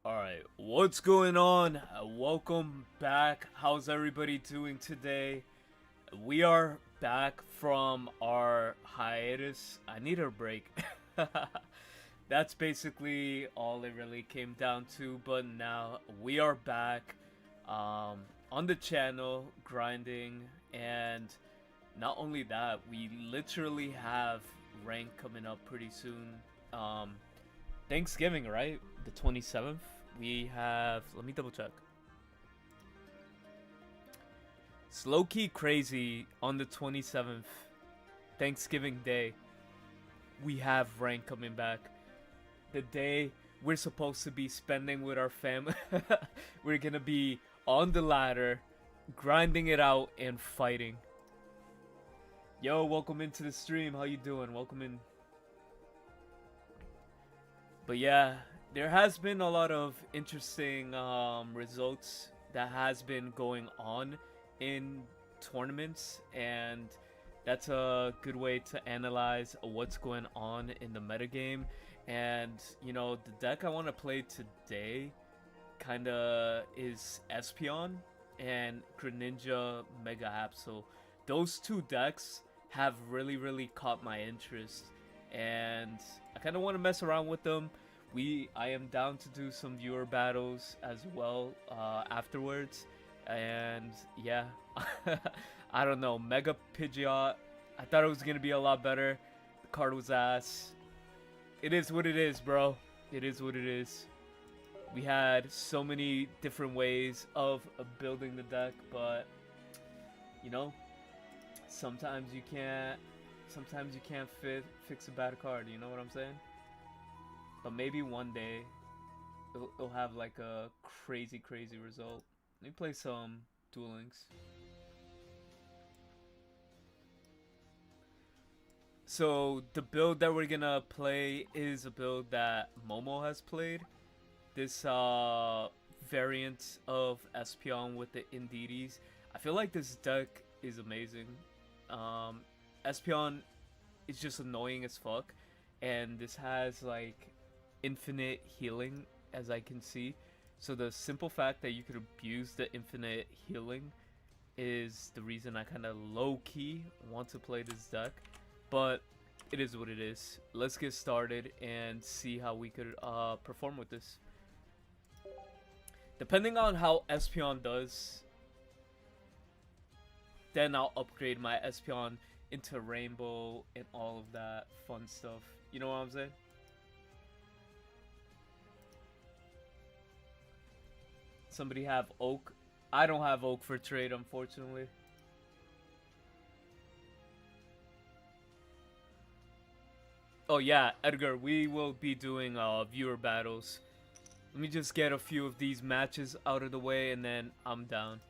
Alright, what's going on? Welcome back. How's everybody doing today? We are back from our hiatus. I need a break. That's basically all it really came down to, but now we are back on the channel grinding, and not only that, we literally have rank coming up pretty soon. Thanksgiving, right? The 27th. We have, let me double check. It's low-key crazy. On the 27th, Thanksgiving Day, we have rank coming back. The day we're supposed to be spending with our family. We're gonna be on the ladder, grinding it out and fighting. Yo, welcome into the stream. How you doing? Welcome in. But yeah, there has been a lot of interesting results that has been going on in tournaments, and that's a good way to analyze what's going on in the metagame. And you know, the deck I want to play today kinda is Espeon and Greninja Mega Absol. Those two decks have really caught my interest, and I kind of want to mess around with them. I am down to do some viewer battles as well afterwards, and yeah. I don't know, Mega Pidgeot, I thought it was gonna be a lot better. The card was ass. It is what it is, bro. It is what it is. We had so many different ways of building the deck, but you know, sometimes you can't fix a bad card, you know what I'm saying? But maybe one day it'll have like a crazy result. Let me play some Duel Links. So the build that we're gonna play is a build that Momo has played. This variant of Espeon with the Indeedis. I feel like this deck is amazing. Espeon is just annoying as fuck, and this has like infinite healing, as I can see. So the simple fact that you could abuse the infinite healing is the reason I kind of low-key want to play this deck. But it is what it is. Let's get started and see how we could perform with this. Depending on how Espeon does, then I'll upgrade my Espeon into Rainbow and all of that fun stuff. You know what I'm saying? Somebody have Oak? I don't have Oak for trade, unfortunately. Oh yeah, Edgar, we will be doing viewer battles. Let me just get a few of these matches out of the way and then I'm down.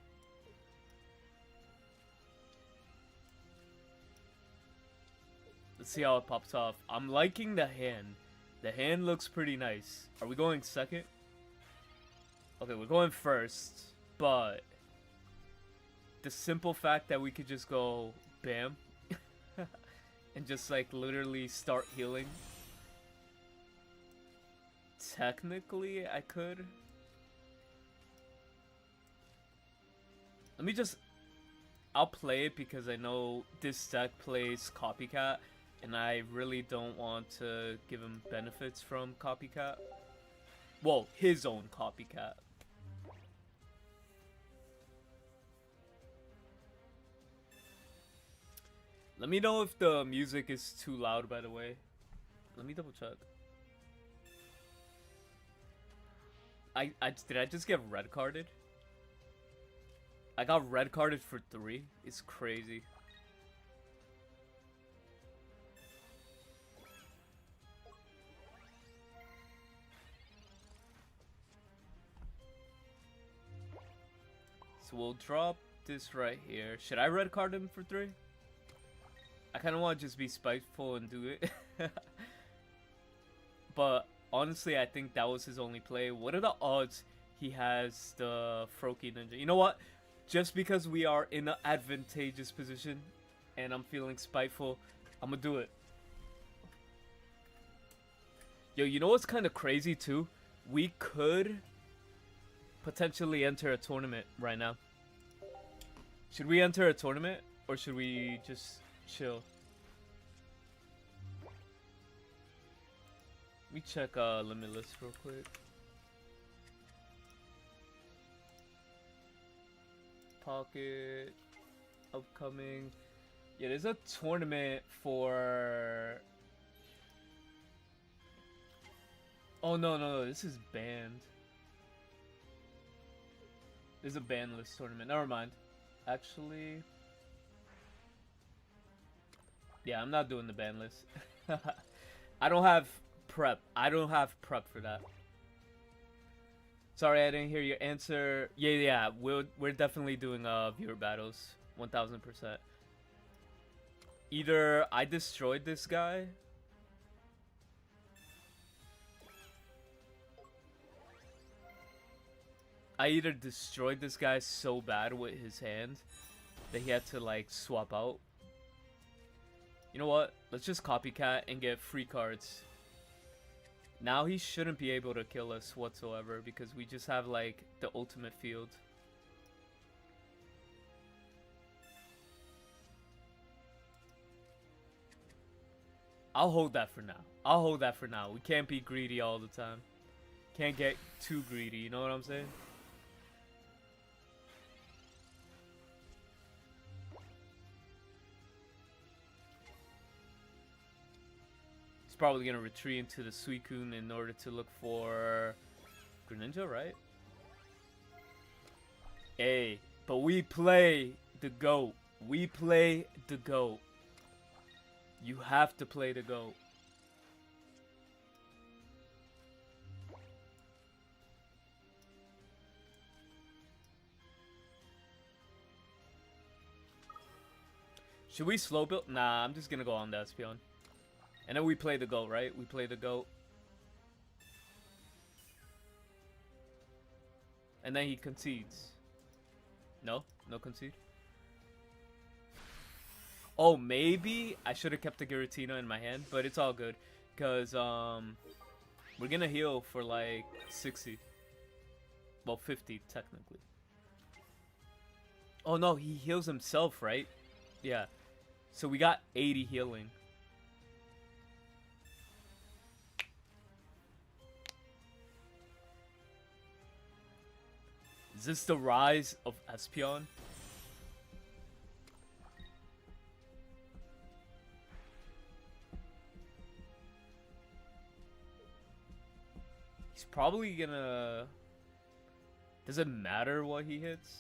Let's see how it pops off. I'm liking the hand. The hand looks pretty nice. Are we going second? Okay, we're going first, but the simple fact that we could just go bam and just like literally start healing. Technically, I could. I'll play it because I know this deck plays Copycat, and I really don't want to give him benefits from Copycat. Well, his own Copycat. Let me know if the music is too loud, by the way. Let me double check. Did I just get red carded? I got red carded for 3. It's crazy. So we'll drop this right here. Should I red card him for 3? I kind of want to just be spiteful and do it. But honestly, I think that was his only play. What are the odds he has the Froakie Ninja? You know what? Just because we are in an advantageous position and I'm feeling spiteful, I'm gonna do it. Yo, you know what's kind of crazy too? We could potentially enter a tournament right now. Should we enter a tournament or should we just chill? Let me check Limitless real quick. Pocket upcoming. Yeah, there's a tournament for. Oh no, this is banned. There's a ban list tournament. Never mind. Actually, yeah, I'm not doing the ban list. I don't have prep. I don't have prep for that. Sorry, I didn't hear your answer. Yeah, we're definitely doing viewer battles, 1000%. Either I destroyed this guy. I either destroyed this guy so bad with his hand that he had to like swap out. You know what? Let's just copycat and get free cards. Now he shouldn't be able to kill us whatsoever because we just have like the ultimate field. I'll hold that for now. We can't be greedy all the time. Can't get too greedy, you know what I'm saying? He's probably gonna retreat into the Suicune in order to look for Greninja, right? Hey, but we play the GOAT. We play the GOAT. You have to play the GOAT. Should we slow build? Nah, I'm just gonna go on the Espeon. And then we play the GOAT, right? We play the GOAT. And then he concedes. No? No concede? Oh, maybe I should have kept the Giratina in my hand, but it's all good. Because, we're gonna heal for like 60. Well, 50, technically. Oh no, he heals himself, right? Yeah. So we got 80 healing. Is this the rise of Espeon? He's probably gonna... Does it matter what he hits?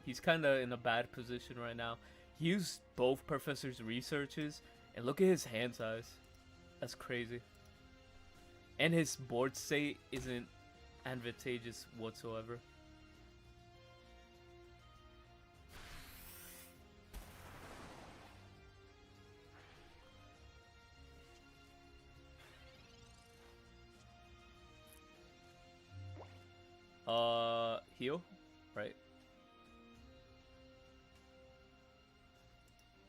He's kind of in a bad position right now. He used both Professor's researches, and look at his hand size. That's crazy. And his board state isn't advantageous whatsoever. Heal, right?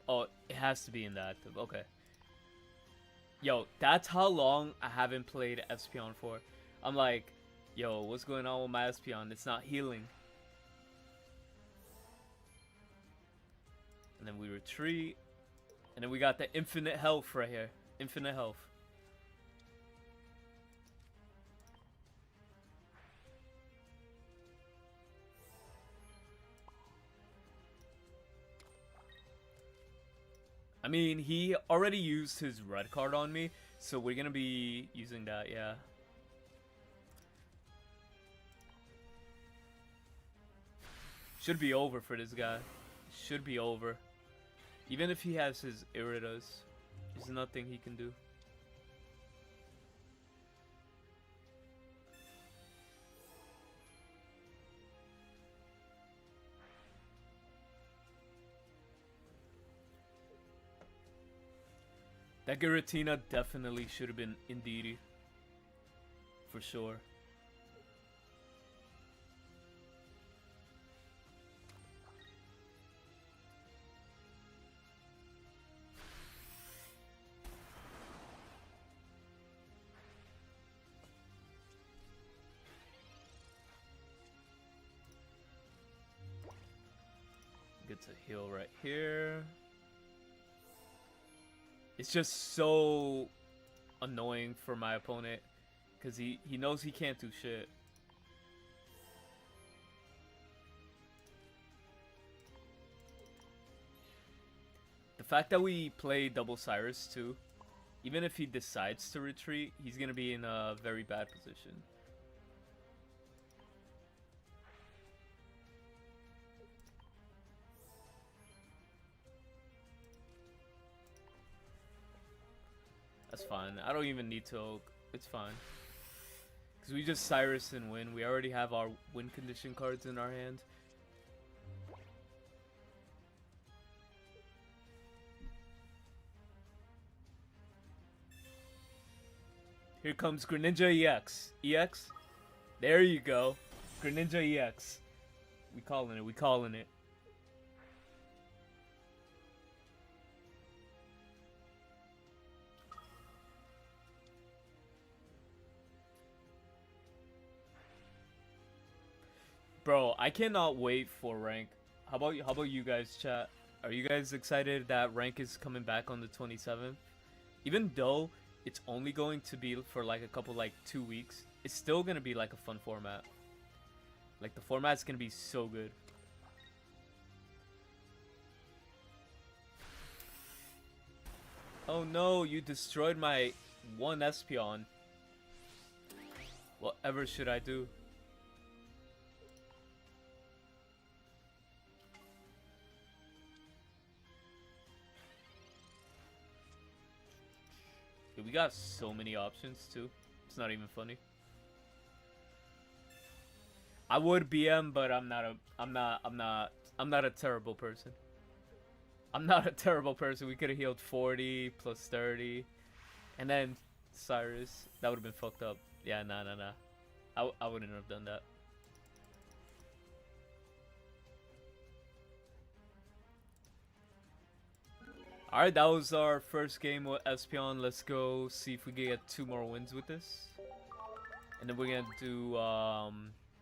Oh, it has to be in the active. Okay. Yo, that's how long I haven't played Espeon for. I'm like, yo, what's going on with my Espeon? It's not healing. And then we retreat. And then we got the infinite health right here. Infinite health. I mean, he already used his red card on me, so we're gonna be using that, yeah. Should be over for this guy. Should be over. Even if he has his Iridas, there's nothing he can do. That Giratina definitely should have been Indeedee. For sure. to heal right here. It's just so annoying for my opponent because he knows he can't do shit. The fact that we play double Cyrus too, even if he decides to retreat, he's gonna be in a very bad position. That's fine. I don't even need to Oak. It's fine. Because we just Cyrus and win. We already have our win condition cards in our hand. Here comes Greninja EX. EX? There you go. Greninja EX. We calling it. We calling it. Bro, I cannot wait for rank. How about you guys, chat? Are you guys excited that rank is coming back on the 27th? Even though it's only going to be for like a couple, like 2 weeks, it's still gonna be like a fun format. Like the format's gonna be so good. Oh no, you destroyed my one Espeon. Whatever should I do? Dude, we got so many options too. It's not even funny. I would BM, but I'm not a terrible person. I'm not a terrible person. We could have healed 40 plus 30. And then Cyrus. That would have been fucked up. Yeah, nah. I wouldn't have done that. Alright, that was our first game with Espeon. Let's go see if we can get 2 more wins with this. And then we're gonna do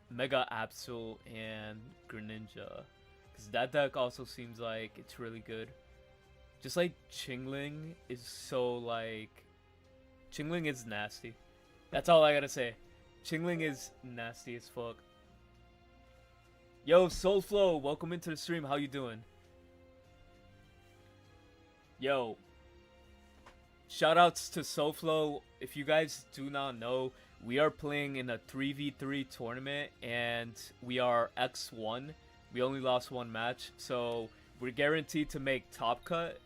Mega Absol and Greninja. Because that deck also seems like it's really good. Just like Chingling is so like... Chingling is nasty. That's all I gotta say. Chingling is nasty as fuck. Yo, Soulflow, welcome into the stream. How you doing? Yo, shoutouts to Soulflow. If you guys do not know, we are playing in a 3v3 tournament and we are X1. We only lost 1 match, so we're guaranteed to make top cut.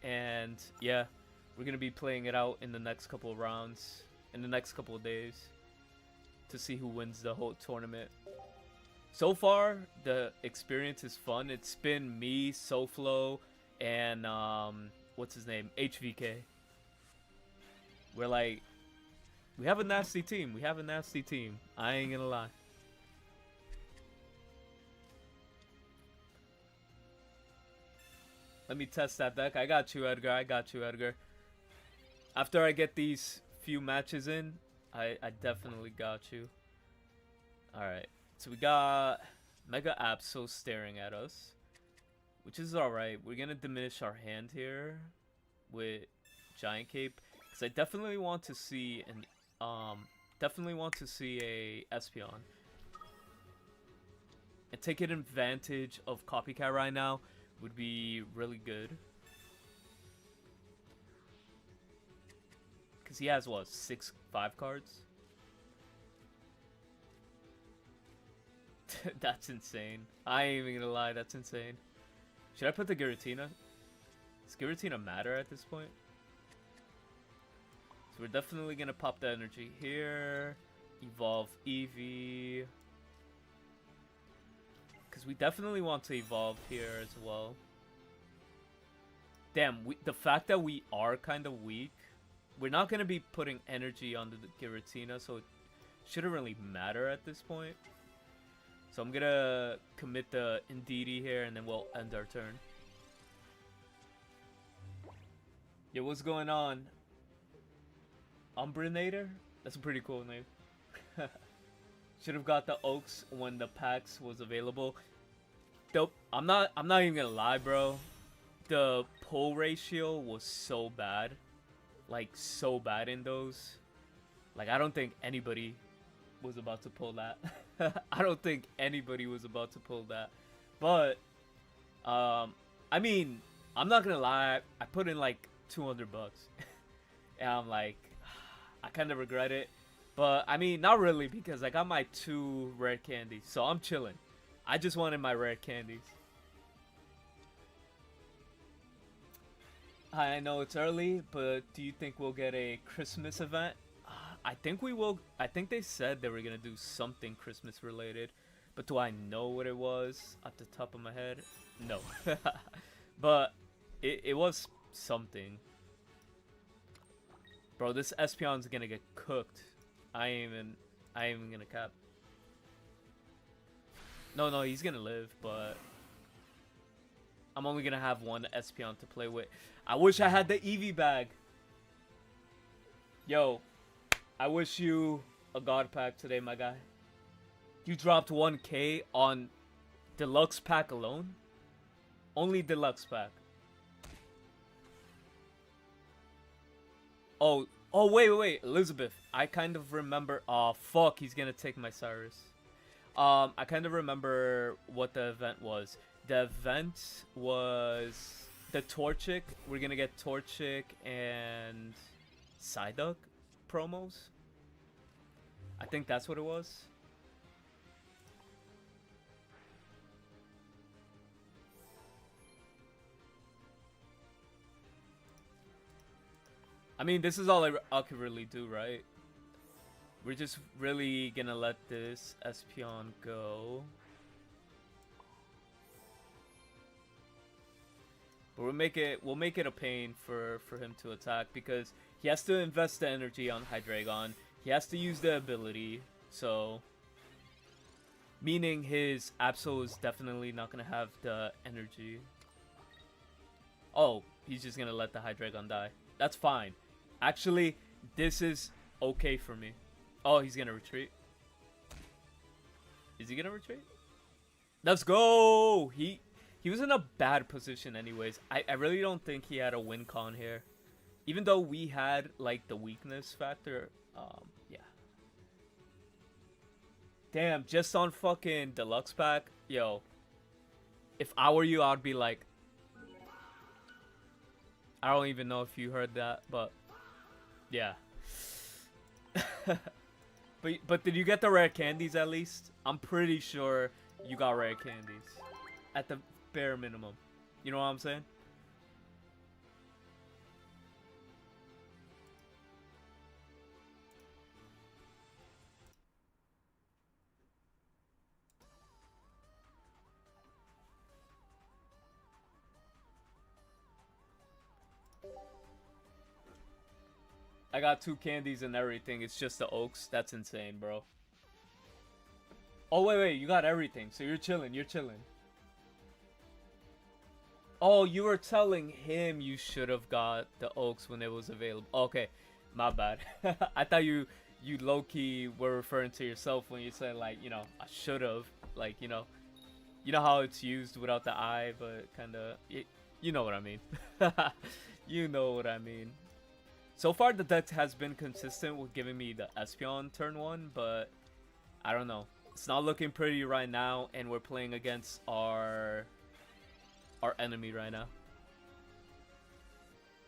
And yeah, we're gonna be playing it out in the next couple of rounds, in the next couple of days, to see who wins the whole tournament. So far, the experience is fun. It's been me, Soulflow, and what's his name, HVK. We're like, we have a nasty team. We have a nasty team. I ain't gonna lie. Let me test that deck. I got you, Edgar. I got you, Edgar. After I get these few matches in, I definitely got you. Alright. So we got Mega Absol staring at us, which is alright. We're gonna diminish our hand here with Giant Cape, because I definitely want to see an a Espeon. And taking advantage of Copycat right now would be really good. Because he has, what, 5 cards? That's insane. I ain't even gonna lie, that's insane. Should I put the Giratina? Does Giratina matter at this point? So we're definitely gonna pop the energy here. Evolve Eevee. Because we definitely want to evolve here as well. Damn, the fact that we are kind of weak, we're not going to be putting energy on the Giratina, so it shouldn't really matter at this point. So I'm going to commit the Indeedee here, and then we'll end our turn. Yo, what's going on? Umbrinator? That's a pretty cool name. Should have got the Oaks when the packs was available. I'm not even gonna lie, bro. The pull ratio was so bad, like so bad in those. Like I don't think anybody was about to pull that. I don't think anybody was about to pull that. But I mean, I'm not gonna lie. I put in like 200 bucks, and I'm like, I kind of regret it. But I mean, not really because I got my 2 rare candies, so I'm chilling. I just wanted my rare candies. I know it's early, but do you think we'll get a Christmas event? I think we will. I think they said they were gonna do something Christmas related, but do I know what it was at the top of my head? No. But it was something. Bro, this Espeon's gonna get cooked. I ain't even gonna cap. No, he's gonna live, but I'm only gonna have one Espeon to play with. I wish I had the Eevee bag. Yo, I wish you a God pack today, my guy. You dropped 1K on deluxe pack alone? Only deluxe pack. Oh, wait, Elizabeth. I kind of remember. Oh, fuck, he's gonna take my Cyrus. I kind of remember what the event was. The event was the Torchic. We're gonna get Torchic and Psyduck promos. I think that's what it was. I mean, this is all I could really do, right? We're just really gonna let this Espeon go. But we'll make it a pain for him to attack because he has to invest the energy on Hydreigon. He has to use the ability, so meaning his Absol is definitely not gonna have the energy. Oh, he's just gonna let the Hydreigon die. That's fine. Actually, this is okay for me. Oh, he's gonna retreat. Is he gonna retreat? Let's go! He was in a bad position anyways. I really don't think he had a win con here. Even though we had, like, the weakness factor. Yeah. Damn, just on fucking deluxe pack. Yo. If I were you, I'd be like... I don't even know if you heard that, but... Yeah. But did you get the rare candies at least? I'm pretty sure you got rare candies. At the bare minimum. You know what I'm saying? I got 2 candies and everything. It's just the Oaks. That's insane, bro. Oh, wait. You got everything. So you're chilling. You're chilling. Oh, you were telling him you should have got the Oaks when it was available. Okay. My bad. I thought you low-key were referring to yourself when you said, like, you know, I should have. Like, you know how it's used without the I, but kind of... You know what I mean. You know what I mean. So far, the deck has been consistent with giving me the Espeon turn 1, but I don't know. It's not looking pretty right now, and we're playing against our enemy right now.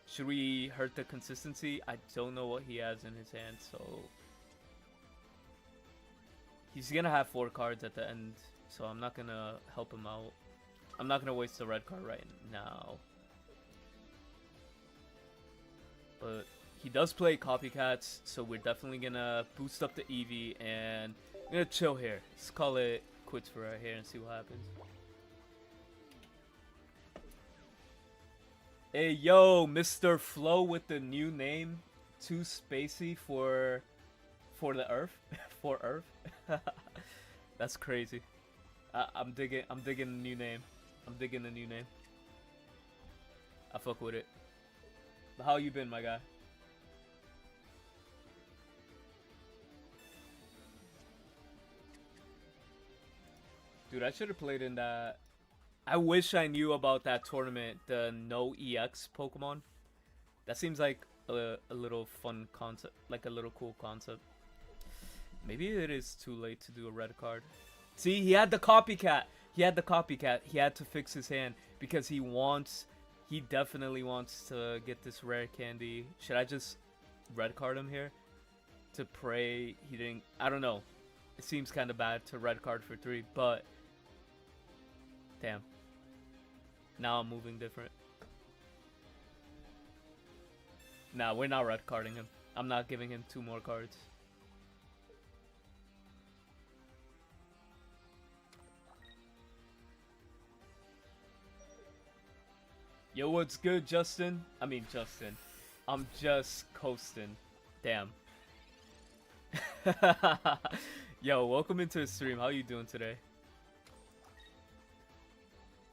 Should we hurt the consistency? I don't know what he has in his hand, so... He's gonna have 4 cards at the end, so I'm not gonna help him out. I'm not gonna waste the red card right now. But he does play copycats, so we're definitely gonna boost up the Eevee and I'm gonna chill here. Let's call it quits for right here and see what happens. Hey yo, Mr. Flow with the new name, too spacey for the Earth, for Earth. That's crazy. I'm digging the new name. I'm digging the new name. I fuck with it. How you been, my guy? Dude, I should have played in that I wish I knew about that tournament, the no EX Pokemon. That seems like a little fun concept, like a little cool concept. Maybe it is too late to do a red card. See, he had the copycat. He had the copycat. He had to fix his hand because he definitely wants to get this rare candy. Should I just red card him here to pray he didn't? I don't know. It seems kind of bad to red card for 3, but damn. Now I'm moving different. Nah, we're not red carding him. I'm not giving him 2 more cards. Yo, what's good, Justin? I mean, Justin. I'm just coasting. Damn. Yo, welcome into the stream. How you doing today?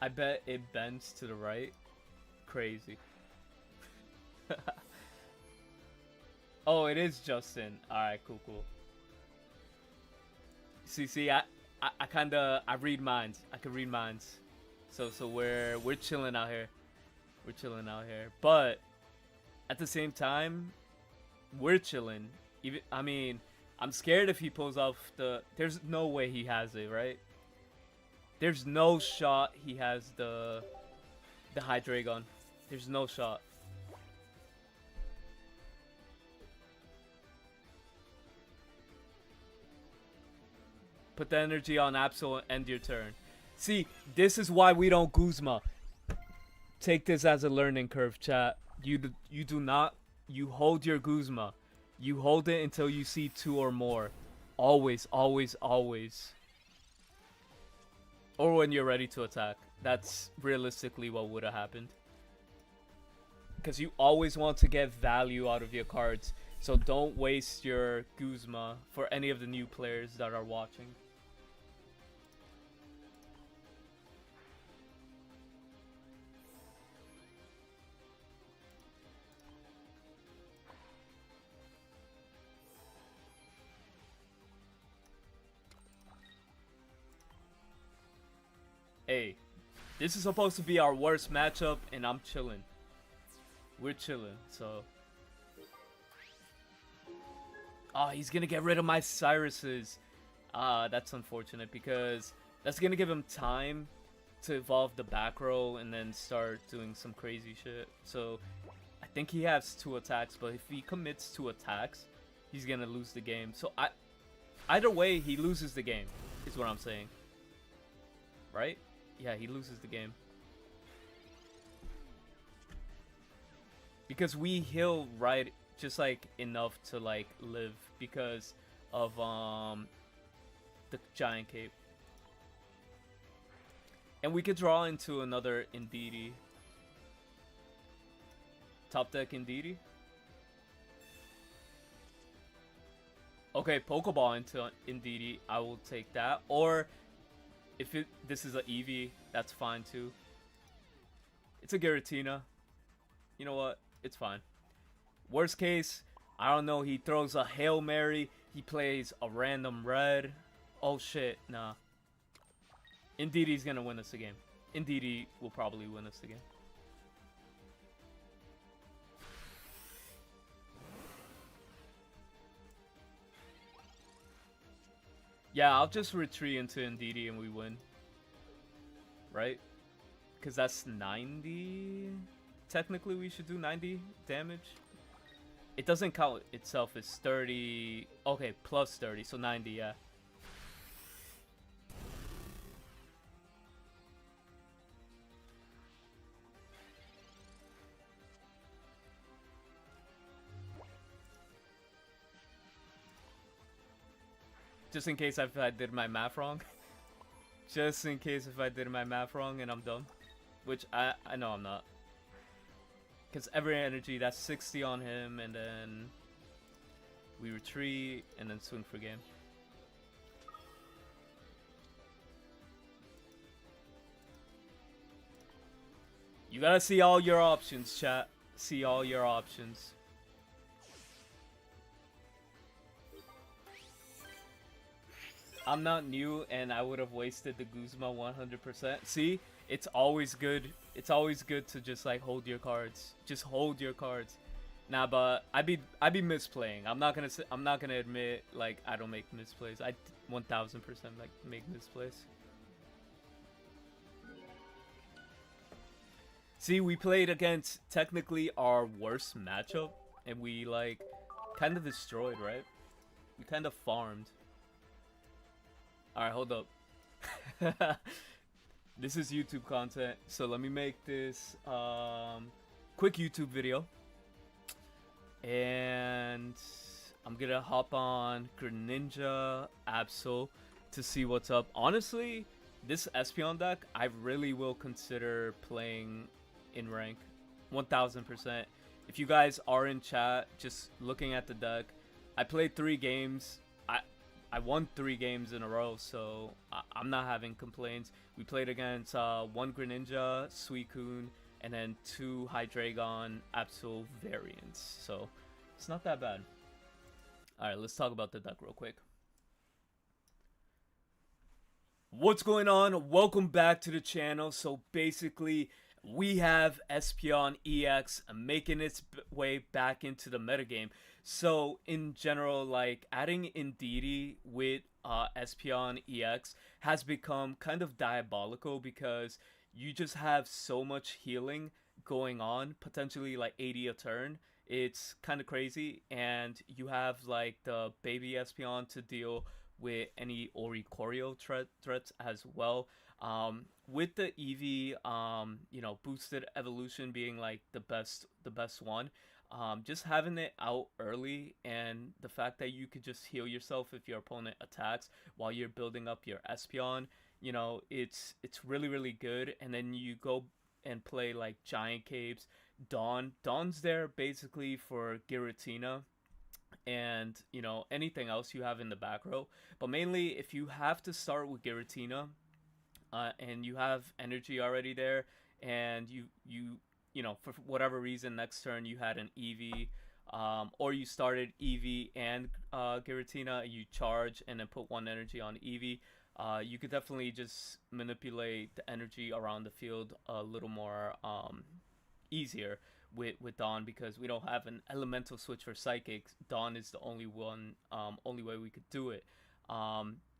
I bet it bends to the right. Crazy. Oh, it is Justin. Alright, cool. See, I read minds. I can read minds. So we're chilling out here. We're chilling out here. But at the same time, we're chilling. Even I mean, I'm scared if he pulls off the. There's no way he has it, right? There's no shot he has the Hydreigon. There's no shot. Put the energy on Absol and end your turn. See, this is why we don't Guzma. Take this as a learning curve, chat. You do not. You hold your Guzma. You hold it until you see 2 or more. Always. Or when you're ready to attack. That's realistically what would have happened. Because you always want to get value out of your cards. So don't waste your Guzma for any of the new players that are watching. Hey, this is supposed to be our worst matchup, and I'm chilling. We're chilling, so. Oh, he's gonna get rid of my Cyruses. That's unfortunate because that's gonna give him time to evolve the back row and then start doing some crazy shit. So, I think he has 2 attacks, but if he commits 2 attacks, he's gonna lose the game. So, either way, he loses the game, is what I'm saying. Right? Yeah, he loses the game. Because we heal right just like enough to like live because of the giant cape. And we could draw into another Indeedee. Top deck Indeedee. Okay, Pokeball into Indeedee. I will take that. Or if this is an Eevee, that's fine too. It's a Giratina. You know what? It's fine. Worst case, I don't know, he throws a Hail Mary. He plays a random red. Oh shit, nah. Indeedee's gonna win us the game. Indeedee will probably win us the game. Yeah, I'll just retreat into Indeedee and we win. Right? Because that's 90. Technically, we should do 90 damage. It doesn't count itself as 30. Okay, plus 30, so 90, yeah. Just in case if I did my math wrong. Just in case if I did my math wrong and I'm done. Which I know I'm not. Because every energy, that's 60 on him, and then we retreat, and then swing for game. You gotta see all your options, chat. See all your options. I'm not new, and I would have wasted the Guzma 100%. See? It's always good. It's always good to just like hold your cards. Just hold your cards. Nah, but I be misplaying. I'm not gonna admit like I don't make misplays. I 1000% like make misplays. See, we played against technically our worst matchup, and we like kind of destroyed, right? We kind of farmed. All right, hold up. This is YouTube content, so let me make this quick YouTube video, and I'm gonna hop on Greninja Absol to see what's up. Honestly, this Espeon deck I really will consider playing in rank, 1000%. If you guys are in chat, just looking at the deck, I played 3 games. I won 3 games in a row, so I'm not having complaints. We played against 1 Greninja, Suicune, and then 2 Hydreigon Absol variants, so it's not that bad. Alright, let's talk about the deck real quick. What's going on? Welcome back to the channel. So basically, we have Espeon EX making its way back into the metagame. So in general, like adding Indeedee with Espeon EX has become kind of diabolical because you just have so much healing going on, potentially like 80 a turn. It's kind of crazy, and you have like the baby Espeon to deal with any Oricorio threats as well. With the Eevee, you know, boosted evolution being like the best one. Just having it out early, and the fact that you could just heal yourself if your opponent attacks while you're building up your Espeon, you know, it's really good. And then you go and play like Giant Capes, Dawn's there basically for Giratina, and you know anything else you have in the back row. But mainly, if you have to start with Giratina, and you have energy already there, and you know, for whatever reason next turn you had an Eevee, or you started Eevee and Giratina, you charge and then put 1 energy on Eevee, you could definitely just manipulate the energy around the field a little more easier with Dawn, because we don't have an elemental switch for Psychic. Dawn is the only way we could do it.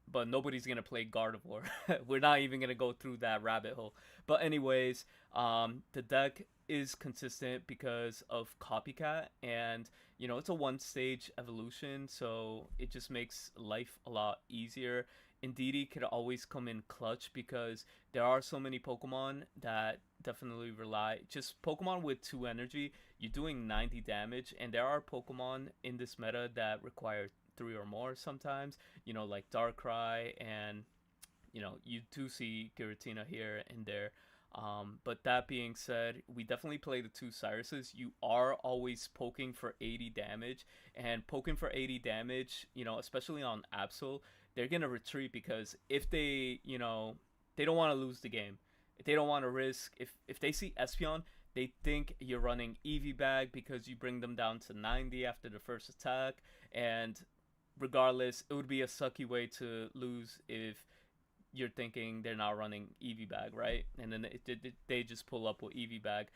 But nobody's gonna play Gardevoir. We're not even gonna go through that rabbit hole. But anyways, the deck is consistent because of Copycat, and you know it's a 1-stage evolution, so it just makes life a lot easier. Indeedee could always come in clutch because there are so many Pokemon that definitely rely just Pokemon with 2 energy. You're doing 90 damage, and there are Pokemon in this meta that require 3 or more sometimes, you know, like Darkrai, and you know you do see Giratina here and there. But that being said, we definitely play the 2 Cyruses. You are always poking for 80 damage, and poking for 80 damage, you know, especially on Absol, they're gonna retreat because if they, you know, they don't want to lose the game. If they don't want to risk, if they see Espeon, they think you're running Eevee bag because you bring them down to 90 after the first attack, and regardless, it would be a sucky way to lose if you're thinking they're not running Eevee bag, right? And then they just pull up with Eevee bag.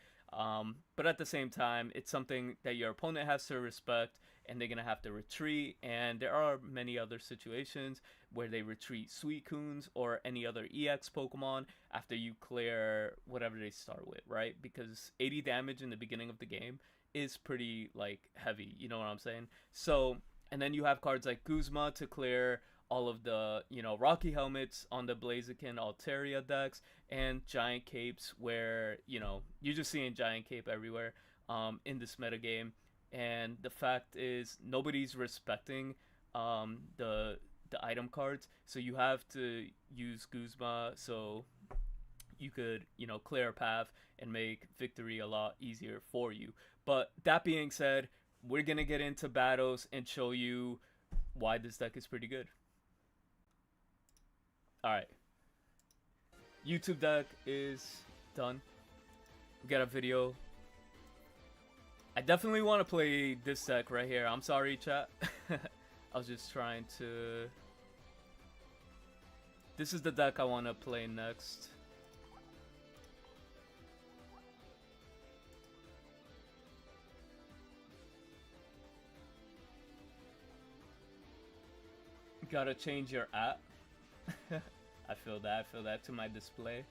But at the same time, it's something that your opponent has to respect, and they're gonna have to retreat. And there are many other situations where they retreat Suicunes or any other EX Pokemon after you clear whatever they start with, right? Because 80 damage in the beginning of the game is pretty like heavy, you know what I'm saying? So, and then you have cards like Guzma to clear all of the, you know, Rocky Helmets on the Blaziken Altaria decks, and Giant Capes, where, you know, you're just seeing Giant Cape everywhere in this metagame. And the fact is, nobody's respecting the item cards, so you have to use Guzma so you could, you know, clear a path and make victory a lot easier for you. But that being said, we're gonna get into battles and show you why this deck is pretty good. Alright. YouTube deck is done. We got a video. I definitely want to play this deck right here. I'm sorry, chat. I was just trying to... This is the deck I want to play next. Gotta change your app. I feel that to my display.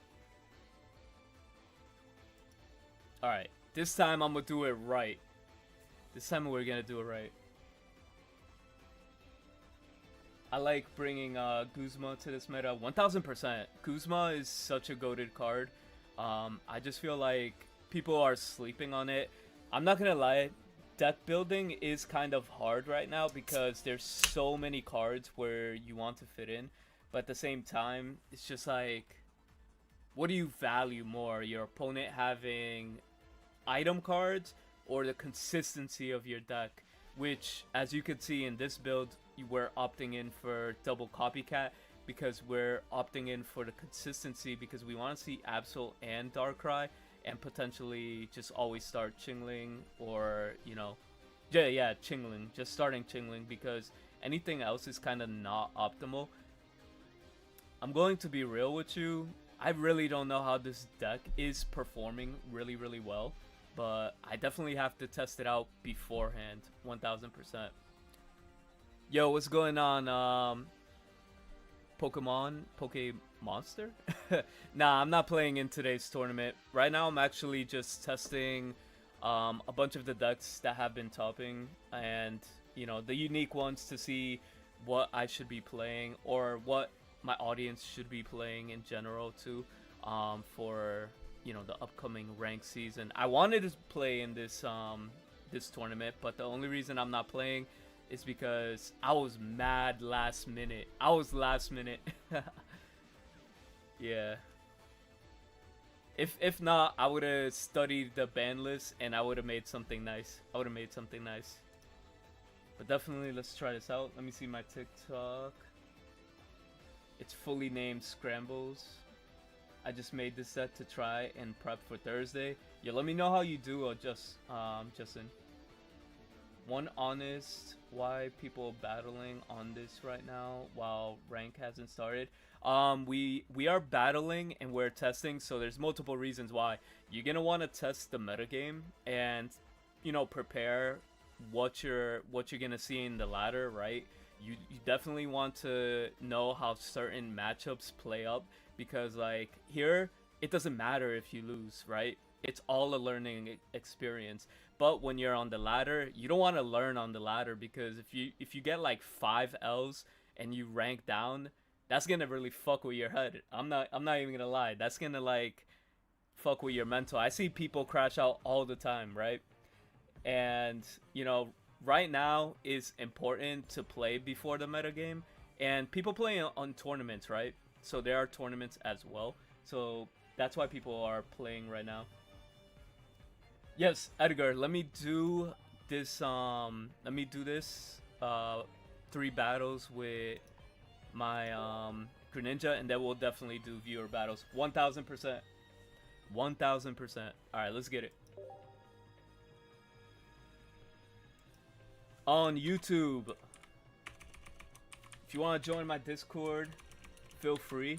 Alright, this time I'm gonna do it right. This time we're gonna do it right. I like bringing Guzma to this meta. 1000%. Guzma is such a goated card. I just feel like people are sleeping on it. I'm not gonna lie, deck building is kind of hard right now because there's so many cards where you want to fit in. But at the same time, it's just like, what do you value more? Your opponent having item cards or the consistency of your deck? Which, as you can see in this build, we're opting in for double copycat because we're opting in for the consistency because we want to see Absol and Darkrai and potentially just always start Chingling or, you know, yeah, Chingling, just starting Chingling because anything else is kind of not optimal. I'm going to be real with you. I really don't know how this deck is performing really, really well, but I definitely have to test it out beforehand, 1000%. Yo, what's going on, Pokemonster? Nah, I'm not playing in today's tournament. Right now, I'm actually just testing a bunch of the decks that have been topping and, you know, the unique ones to see what I should be playing or what my audience should be playing in general too, for, you know, the upcoming ranked season. I wanted to play in this this tournament, but the only reason I'm not playing is because I was mad last minute. I was last minute. Yeah. If not, I would have studied the ban list and I would have made something nice. I would have made something nice. But definitely, let's try this out. Let me see my TikTok. It's fully named Scrambles. I just made this set to try and prep for Thursday. Yeah, let me know how you do, Justin. One honest, why people battling on this right now while rank hasn't started. We are battling and we're testing, so there's multiple reasons why. You're gonna want to test the metagame and, you know, prepare what you're gonna see in the ladder, right? You definitely want to know how certain matchups play up because, like, here it doesn't matter if you lose, right? It's all a learning experience. But when you're on the ladder, you don't want to learn on the ladder because if you get like 5 L's and you rank down, that's gonna really fuck with your head. I'm not even gonna lie. That's gonna like fuck with your mental. I see people crash out all the time, right? And, you know, right now is important to play before the metagame, and people play on tournaments, right? So there are tournaments as well. So that's why people are playing right now. Yes, Edgar, let me do this 3 battles with my Greninja, and then we'll definitely do viewer battles. 1000%. 1000%. Alright, let's get it. On YouTube, if you want to join my Discord, feel free.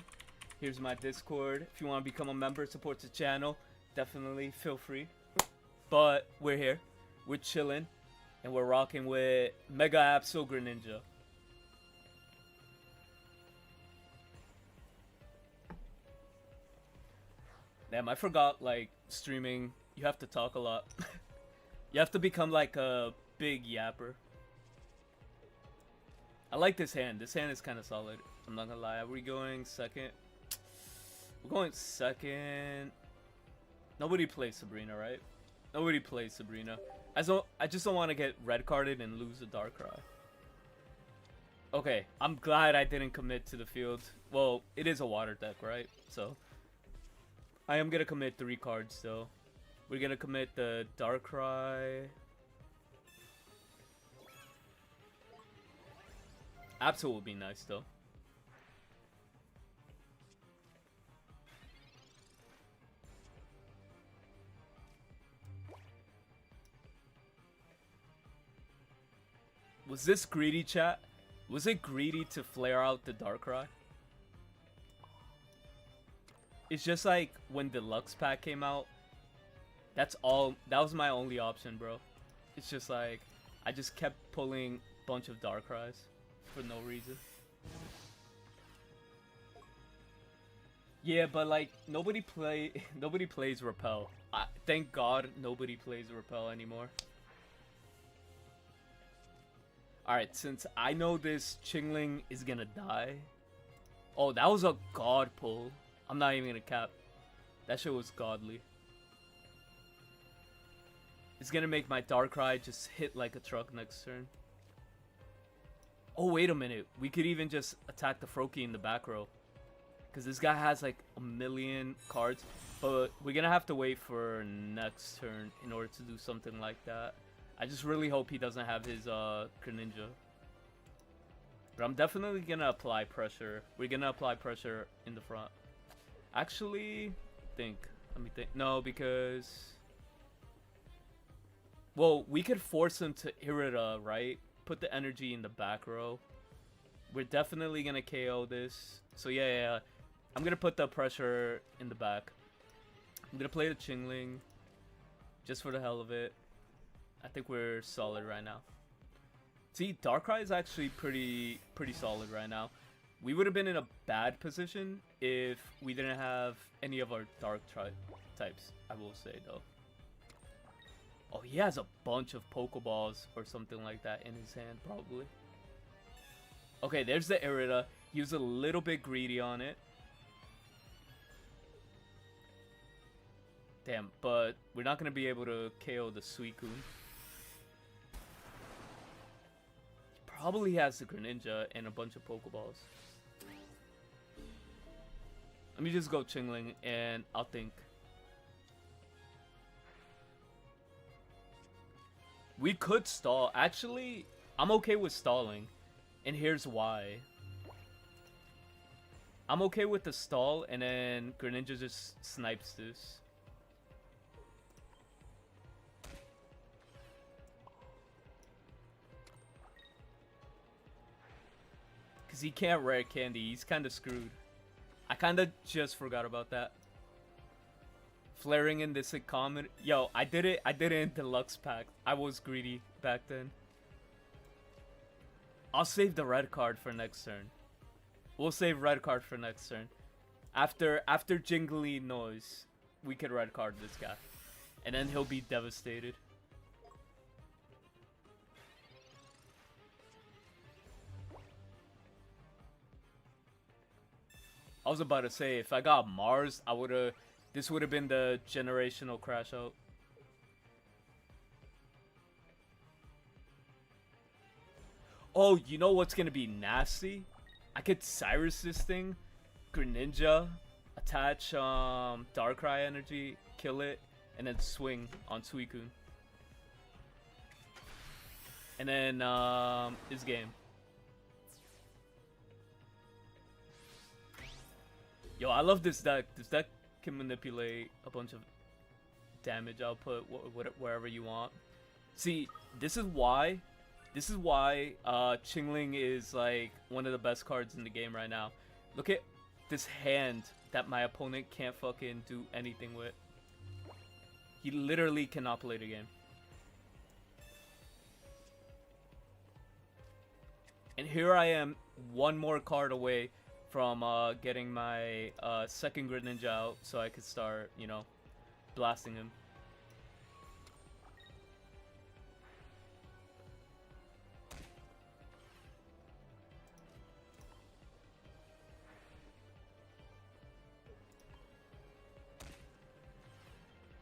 Here's my Discord. If you want to become a member, support the channel, definitely feel free. But we're here, we're chilling, and we're rocking with Mega Absol Greninja. Damn, I forgot, like, streaming, you have to talk a lot. You have to become like a big yapper. I like this hand. This hand is kind of solid. I'm not gonna lie. Are we going second? We're going second. Nobody plays Sabrina, right? Nobody plays Sabrina. I just don't want to get red carded and lose a Darkrai. Okay, I'm glad I didn't commit to the field. Well, it is a water deck, right? So I am gonna commit 3 cards though. We're gonna commit the Darkrai. Absol would be nice though. Was this greedy, chat? Was it greedy to flare out the Darkrai? It's just like when Deluxe Pack came out. That's all. That was my only option, bro. It's just like I just kept pulling a bunch of Darkrai's for no reason. Yeah, but like nobody plays Repel. Thank God nobody plays Repel anymore. All right, since I know this Chingling is gonna die. Oh, that was a god pull. I'm not even gonna cap. That shit was godly. It's gonna make my Darkrai just hit like a truck next turn. Oh, wait a minute. We could even just attack the Froakie in the back row. Because this guy has like a million cards. But we're gonna have to wait for next turn in order to do something like that. I just really hope he doesn't have his Greninja. But I'm definitely gonna apply pressure. We're gonna apply pressure in the front. Actually, let me think. No, because... Well, we could force him to Irida, right? Put the energy in the back row. We're definitely gonna KO this. So yeah. I'm gonna put the pressure in the back. I'm gonna play the Chingling. Just for the hell of it. I think we're solid right now. See, Darkrai is actually pretty solid right now. We would have been in a bad position if we didn't have any of our Dark types, I will say though. Oh, he has a bunch of Pokeballs or something like that in his hand, probably. Okay, there's the Irida. He was a little bit greedy on it. Damn, but we're not going to be able to KO the Suicune. He probably has the Greninja and a bunch of Pokeballs. Let me just go Chingling and I'll think. We could stall. Actually, I'm okay with stalling. And here's why. I'm okay with the stall and then Greninja just snipes this. Because he can't rare candy. He's kind of screwed. I kind of just forgot about that. Flaring in this common. Yo, I did it in deluxe pack. I was greedy back then. I'll save the red card for next turn. We'll save red card for next turn. After jingly noise, we can red card this guy. And then he'll be devastated. I was about to say, if I got Mars, this would have been the generational crash out. Oh, you know what's gonna be nasty? I could Cyrus this thing, Greninja, attach Darkrai energy, kill it, and then swing on Suicune. And then his game. Yo, I love this deck. This deck can manipulate a bunch of damage output wherever you want. See, this is why Chingling is like one of the best cards in the game right now. Look at this hand that my opponent can't fucking do anything with. He literally cannot play the game. And here I am, one more card away from getting my second Greninja out so I could start, you know, blasting him.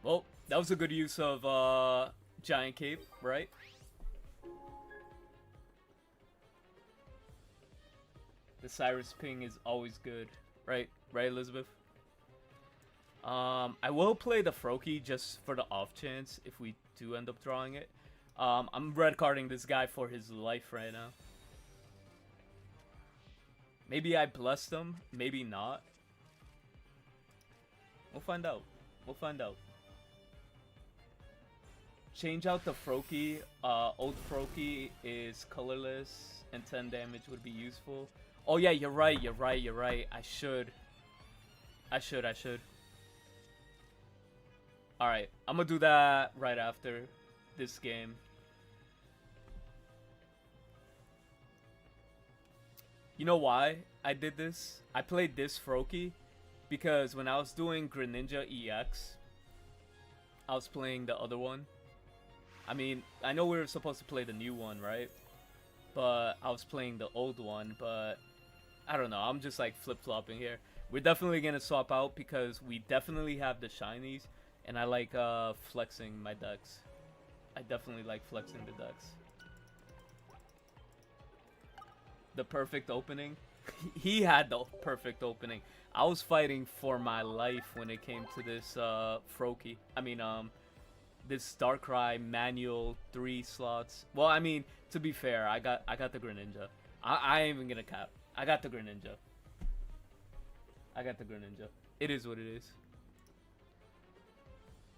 Well, that was a good use of Giant Cape, right? The Cyrus ping is always good, right? Right, Elizabeth? I will play the Froakie just for the off chance if we do end up drawing it. I'm red carding this guy for his life right now. Maybe I blessed him, maybe not. We'll find out. We'll find out. Change out the Froakie. Old Froakie is colorless and 10 damage would be useful. Oh yeah, you're right. I should. Alright, I'm gonna do that right after this game. You know why I did this? I played this Froakie because when I was doing Greninja EX, I was playing the other one. I mean, I know we were supposed to play the new one, right? But I was playing the old one, but I don't know. I'm just like flip-flopping here. We're definitely going to swap out because we definitely have the shinies, and I like flexing my decks. I definitely like flexing the decks. The perfect opening. He had the perfect opening. I was fighting for my life when it came to this Froakie. I mean, this Darkrai manual 3 slots. Well, I mean, to be fair, I got the Greninja. I ain't even gonna cap. I got the Greninja. I got the Greninja. It is what it is.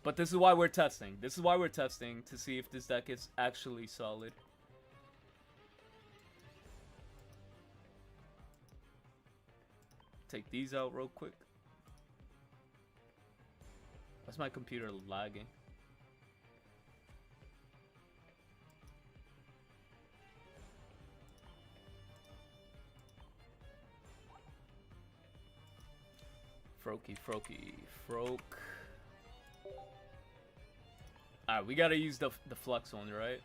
But this is why we're testing. This is why we're testing to see if this deck is actually solid. Take these out real quick. Why's my computer lagging? Froak. Alright, we gotta use the flux one, right?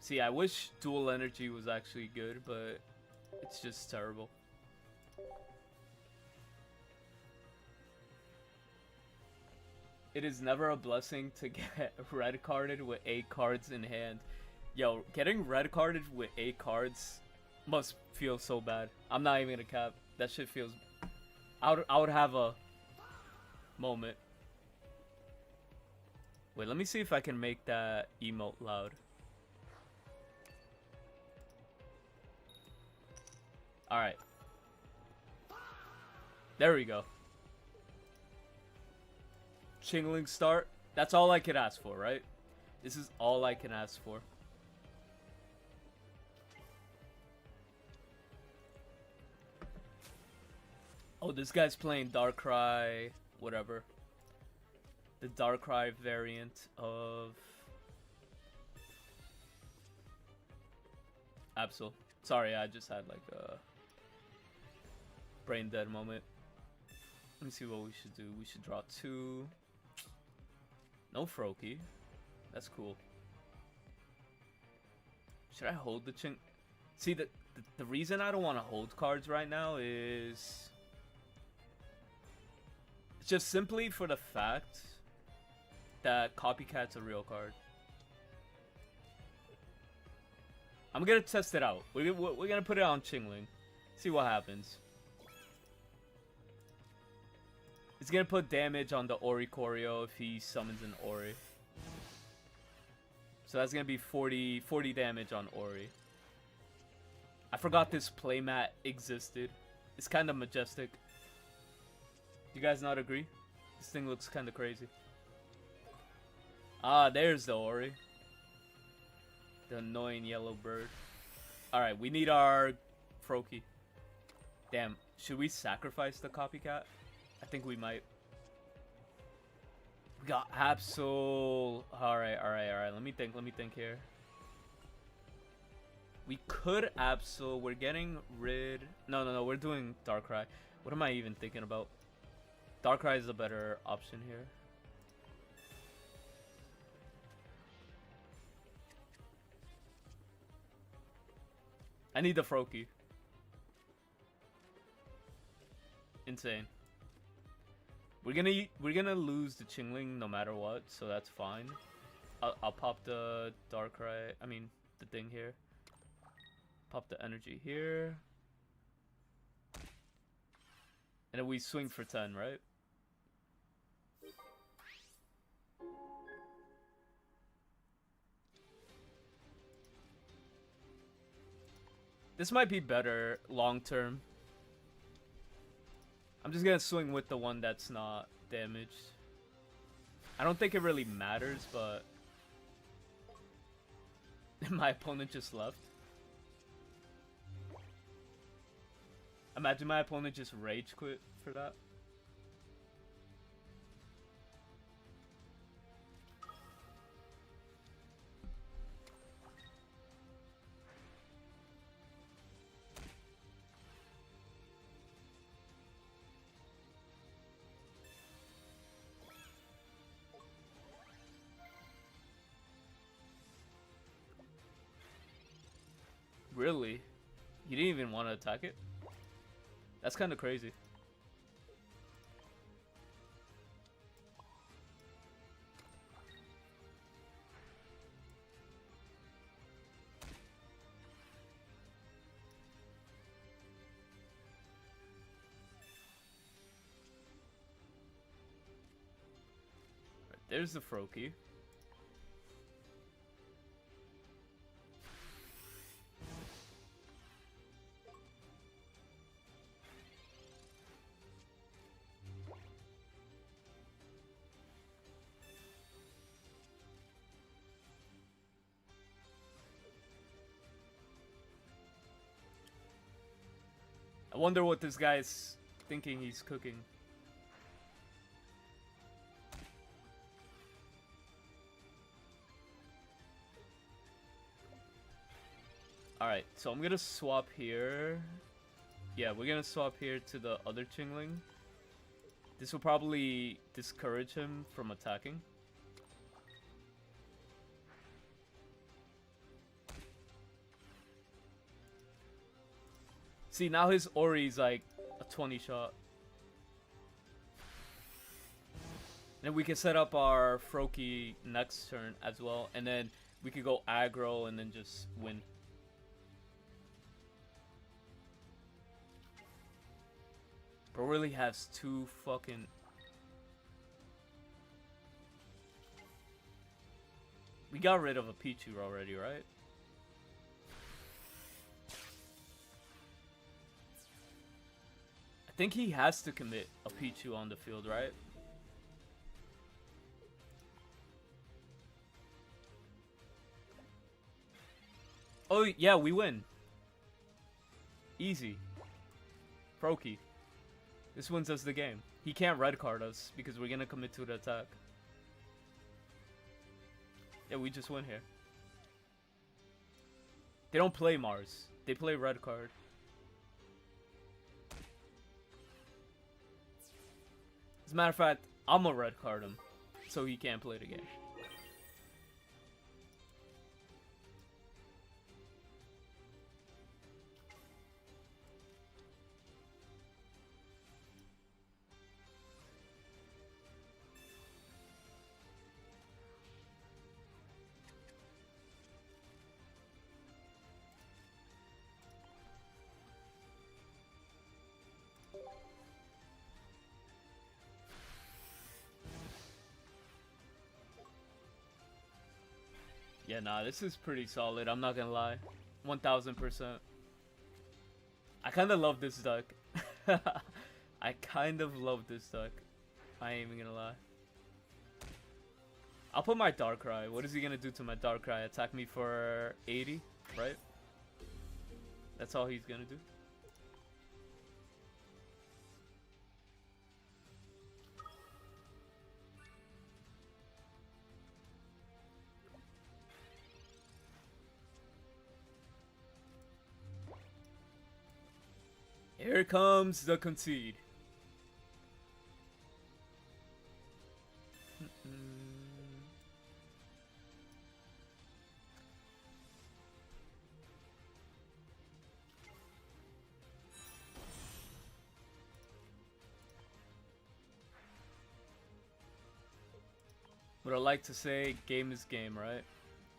See, I wish dual energy was actually good, but it's just terrible. It is never a blessing to get red carded with 8 cards in hand. Yo, getting red carded with 8 cards must feel so bad. I'm not even gonna cap. That shit feels... I would have a moment. Wait, let me see if I can make that emote loud. Alright. There we go. Chingling start. That's all I could ask for, right? This is all I can ask for. Oh, this guy's playing Darkrai, whatever. The Darkrai variant of Absol. Sorry, I just had like a brain dead moment. Let me see what we should do. We should draw 2. No Froakie. That's cool. Should I hold the Ching? See, the reason I don't want to hold cards right now is just simply for the fact that Copycat's a real card. I'm gonna test it out. We're gonna put it on Chingling. See what happens. It's gonna put damage on the Ori Choreo if he summons an Ori. So that's gonna be 40 damage on Ori. I forgot this playmat existed. It's kind of majestic. You guys not agree? This thing looks kind of crazy. Ah, there's the Ori. The annoying yellow bird. Alright, we need our Froakie. Damn, should we sacrifice the Copycat? I think we might. We got Absol. Alright. Let me think here. We could Absol. We're getting rid... No. We're doing Darkrai. What am I even thinking about? Darkrai is a better option here. I need the Froakie. Insane. We're gonna lose the Chingling no matter what, so that's fine. I'll pop the Darkrai. I mean the thing here. Pop the energy here. And then we swing for 10, right? This might be better long term. I'm just gonna swing with the one that's not damaged. I don't think it really matters, but my opponent just left. Imagine my opponent just rage quit for that. Really? You didn't even want to attack it? That's kind of crazy. Right, there's the Froakie. I wonder what this guy's thinking he's cooking. Alright, so I'm gonna swap here. Yeah, we're gonna swap here to the other Chingling. This will probably discourage him from attacking. See, now his Ori's like a 20 shot. And we can set up our Froakie next turn as well. And then we could go aggro and then just win. Bro really has two fucking... We got rid of a Pichu already, right? I think he has to commit a Pichu on the field, right? Oh, yeah, we win. Easy. Froakie. This wins us the game. He can't red card us because we're gonna commit to the attack. Yeah, we just win here. They don't play Mars. They play red card. As a matter of fact, I'm gonna red card him so he can't play the game. Yeah, nah, this is pretty solid. I'm not gonna lie. 1000%. I kind of love this deck. I kind of love this deck. I ain't even gonna lie. I'll put my Darkrai. What is he gonna do to my Darkrai? Attack me for 80, right? That's all he's gonna do. Here comes the concede. What I like to say, game is game, right?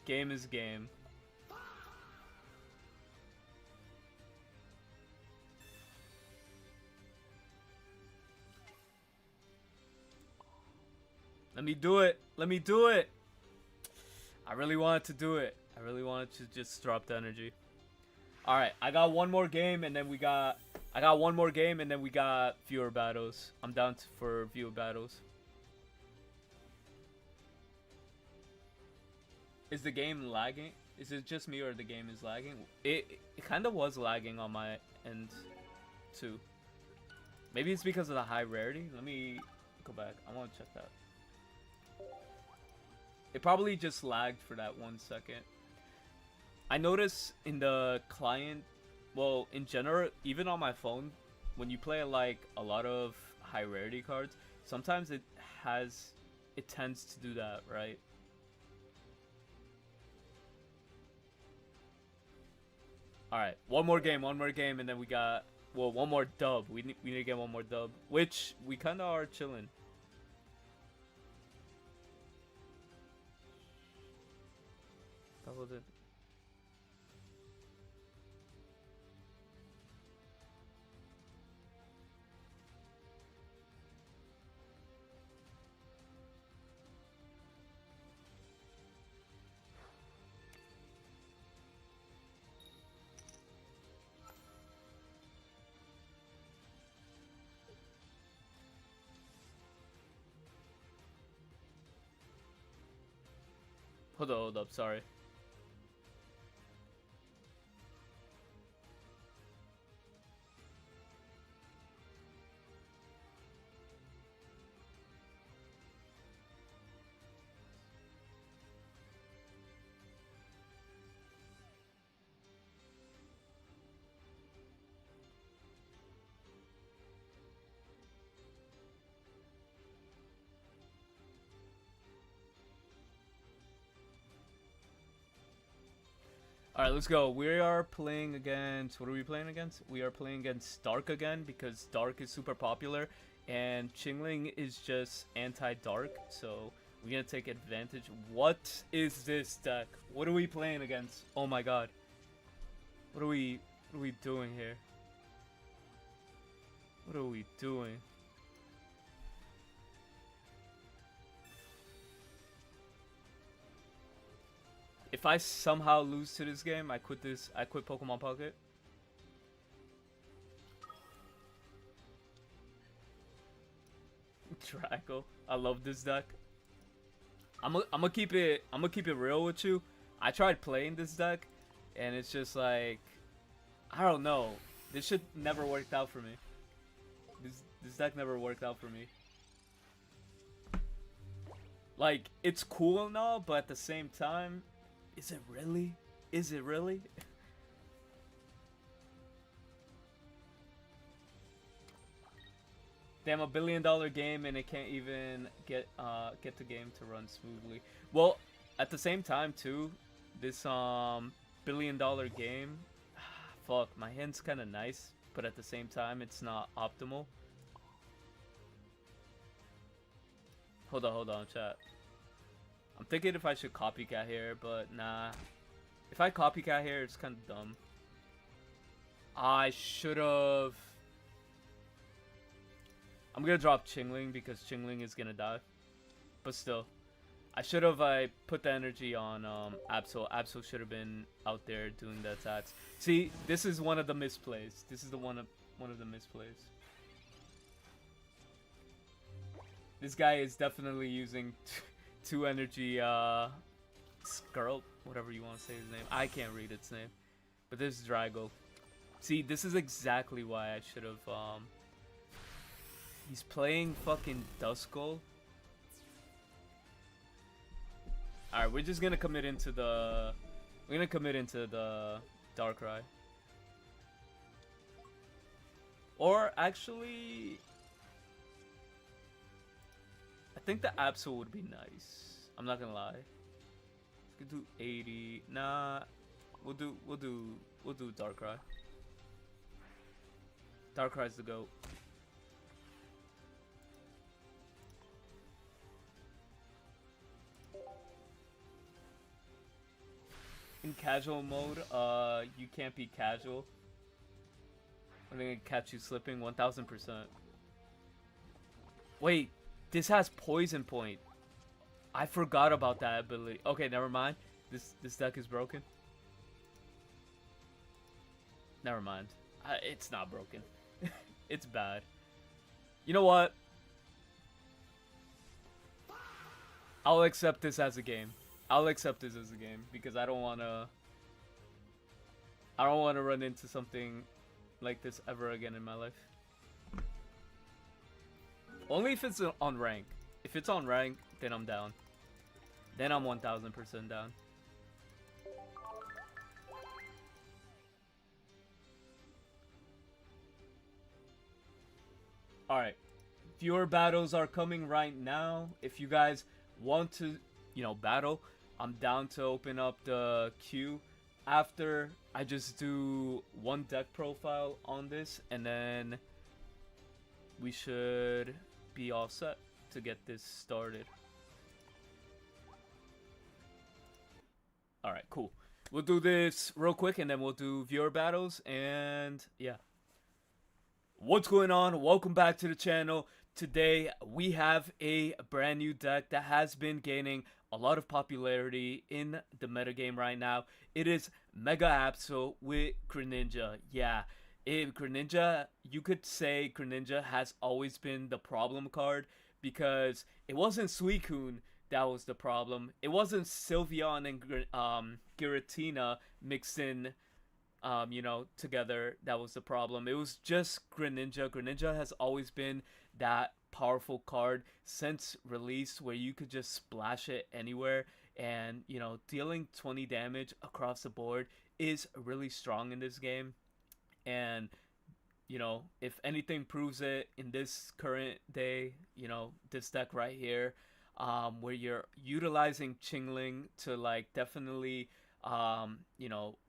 Game is game. Let me do it. Let me do it. I really wanted to do it. I really wanted to just drop the energy. All right, I got one more game and then we got... I got one more game and then we got viewer battles. I'm down for viewer battles. Is the game lagging? Is it just me or the game is lagging? It kind of was lagging on my end too. Maybe it's because of the high rarity. Let me go back. I want to check that. It probably just lagged for that 1 second. I notice in the client, well, in general, even on my phone, when you play like a lot of high rarity cards, sometimes it tends to do that, right? All right, one more game, and then we got one more dub. We need to get one more dub, which we kind of are chilling. Downloaded. Hold up, sorry. All right, let's go. We are playing against. What are we playing against? We are playing against Dark again because Dark is super popular, and Chingling is just anti-Dark. So we're gonna take advantage. What is this deck? What are we playing against? Oh my god. What are we doing here? What are we doing? If I somehow lose to this game, I quit this. I quit Pokemon Pocket. Draco. I love this deck. I'm gonna keep it real with you. I tried playing this deck, and it's just like, I don't know. This shit never worked out for me. This deck never worked out for me. Like, it's cool and all, but at the same time, is it really? Is it really? Damn, $1 billion game and it can't even get the game to run smoothly. Well, at the same time too, this $1 billion game, fuck, my hand's kind of nice, but at the same time it's not optimal. Hold on, chat. I'm thinking if I should copycat here, but nah. If I copycat here, it's kind of dumb. I should have. I'm gonna drop Chingling because Chingling is gonna die. But still, I should have put the energy on Absol. Absol should have been out there doing the attacks. See, this is one of the misplays. This is the one of the misplays. This guy is definitely using two energy Skirl, whatever you want to say his name. I can't read its name. But this is Drago. See, this is exactly why I should have he's playing fucking Duskull. Alright, we're just gonna commit into the Darkrai. Or actually, I think the Absol would be nice. I'm not gonna lie. We could do 80. Nah, we'll do Darkrai. Darkrai's the GOAT. In casual mode, you can't be casual. I'm gonna catch you slipping 1000%. Wait, this has Poison Point. I forgot about that ability. Okay, never mind. This deck is broken. Never mind. It's not broken. It's bad. You know what? I'll accept this as a game. I'll accept this as a game because I don't wanna run into something like this ever again in my life. Only if it's on rank. If it's on rank, then I'm down. Then I'm 1000% down. Alright. Viewer battles are coming right now. If you guys want to, battle, I'm down to open up the queue. after I just do one deck profile on this, and then we should be all set to get this started. Alright, cool. We'll do this real quick, and then we'll do viewer battles, and yeah. What's going on? Welcome back to the channel. Today we have a brand new deck that has been gaining a lot of popularity in the metagame right now. It is Mega Absol with Greninja. Yeah, Greninja, you could say Greninja has always been the problem card because it wasn't Suicune that was the problem. It wasn't Sylveon and Giratina mixed in together that was the problem. It was just Greninja. Greninja has always been that powerful card since release where you could just splash it anywhere and, dealing 20 damage across the board is really strong in this game. And, if anything proves it in this current day, this deck right here, where you're utilizing Chingling to definitely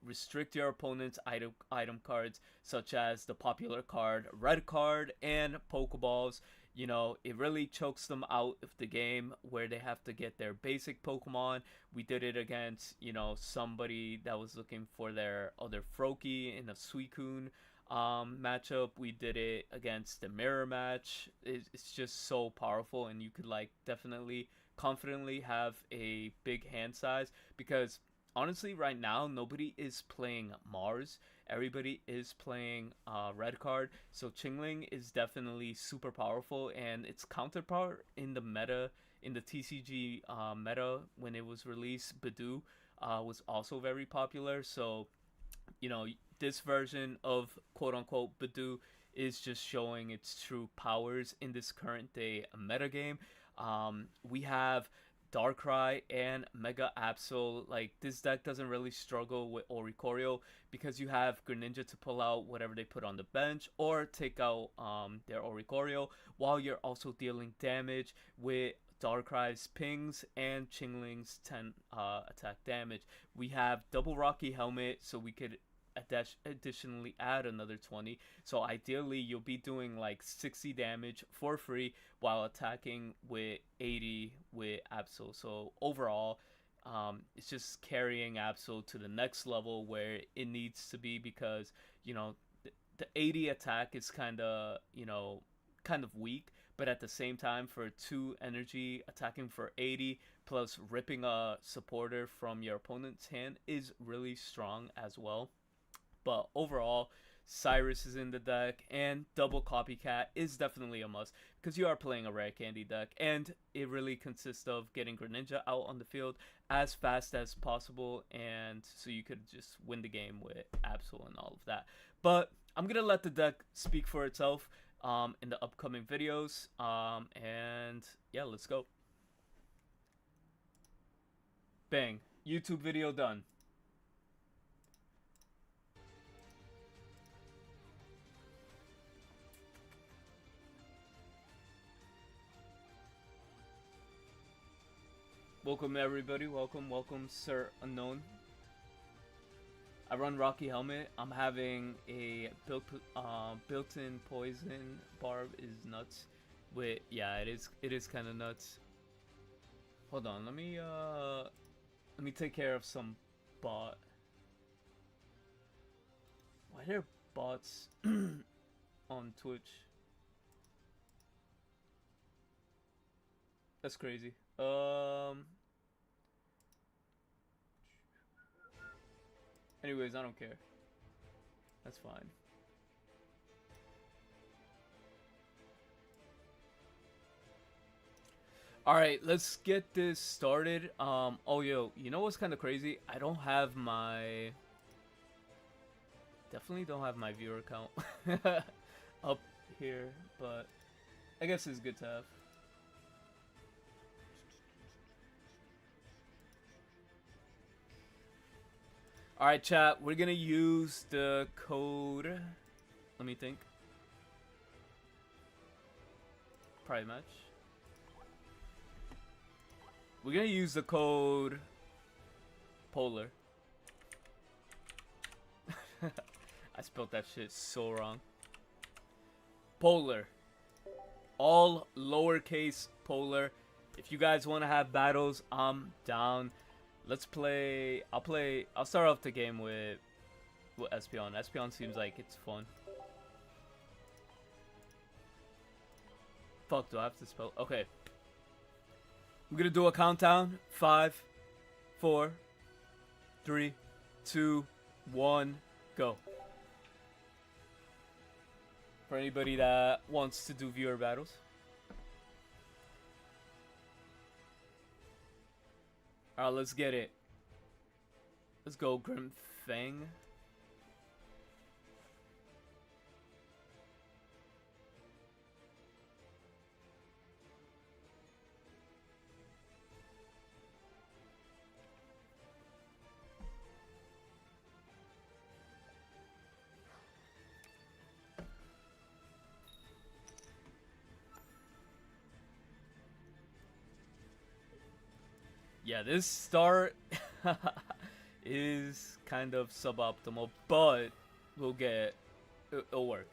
restrict your opponent's item cards, such as the popular card Red Card and Pokeballs. It really chokes them out of the game where they have to get their basic Pokemon. We did it against, somebody that was looking for their other Froakie in a Suicune matchup. We did it against the mirror match. It's just so powerful, and you could definitely confidently have a big hand size because honestly, right now, nobody is playing Mars. Everybody is playing Red Card. So Chingling is definitely super powerful, and its counterpart in the meta, in the TCG meta when it was released, Bidoof, was also very popular. So, this version of quote-unquote Bidoof is just showing its true powers in this current day metagame. We have Darkrai and Mega Absol. This deck doesn't really struggle with Oricorio because you have Greninja to pull out whatever they put on the bench or take out their Oricorio, while you're also dealing damage with Darkrai's pings and Chingling's 10 attack damage. We have double Rocky Helmet, so we could additionally add another 20. So ideally you'll be doing 60 damage for free while attacking with 80 with Absol. So overall, it's just carrying Absol to the next level where it needs to be because the 80 attack is kind of weak, but at the same time, for 2 energy, attacking for 80 plus ripping a supporter from your opponent's hand is really strong as well. But overall, Cyrus is in the deck, and double Copycat is definitely a must because you are playing a rare candy deck, and it really consists of getting Greninja out on the field as fast as possible, and so you could just win the game with Absol and all of that. But I'm gonna let the deck speak for itself in the upcoming videos, and yeah, let's go. Bang, YouTube video done. Welcome everybody, welcome Sir Unknown. I run Rocky Helmet. I'm having a built-in poison. Barb is nuts. Wait, yeah, it is kind of nuts. Hold on, let me take care of some bot. Why are there bots on Twitch? That's crazy. Anyways, I don't care. That's fine. Alright, let's get this started. Oh, yo, you know what's kind of crazy? I don't have my... Definitely don't have my viewer count up here, but I guess it's good to have. Alright, chat, we're gonna use the code. Let me think. Probably match. We're gonna use the code Polar. I spelled that shit so wrong. Polar. All lowercase polar. If you guys want to have battles, I'm down. Let's play. I'll start off the game with Espeon. Espeon seems like it's fun. Fuck, do I have to spell? Okay. I'm gonna do a countdown. 5, 4, 3, 2, 1, go. For anybody that wants to do viewer battles. Alright, let's get it. Let's go, Grim Fang. Yeah, this start is kind of suboptimal, but we'll get it'll work.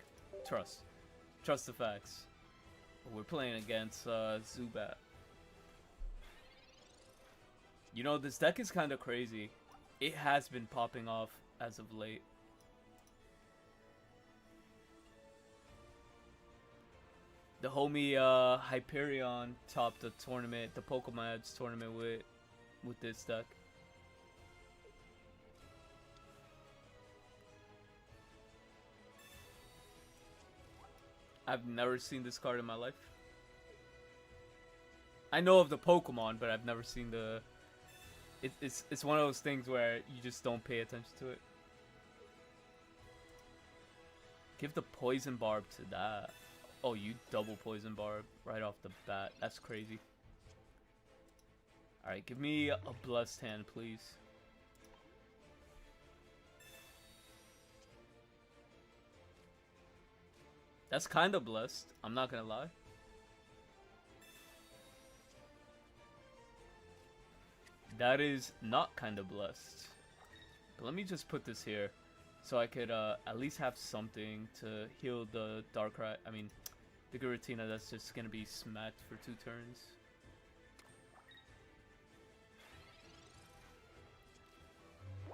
Trust the facts. We're playing against Zubat. You know, this deck is kind of crazy. It has been popping off as of late. The homie Hyperion topped the tournament, the Pokemon Edge tournament with this deck. I've never seen this card in my life. I know of the Pokemon, but I've never seen the... It's one of those things where you just don't pay attention to it. Give the Poison Barb to that. Oh, you double Poison Barb right off the bat. That's crazy. Alright, give me a Blessed Hand, please. That's kind of blessed. I'm not gonna lie. That is not kind of blessed. But let me just put this here. So I could at least have something to heal the Darkrai. I mean, the Giratina that's just gonna be smacked for 2 turns.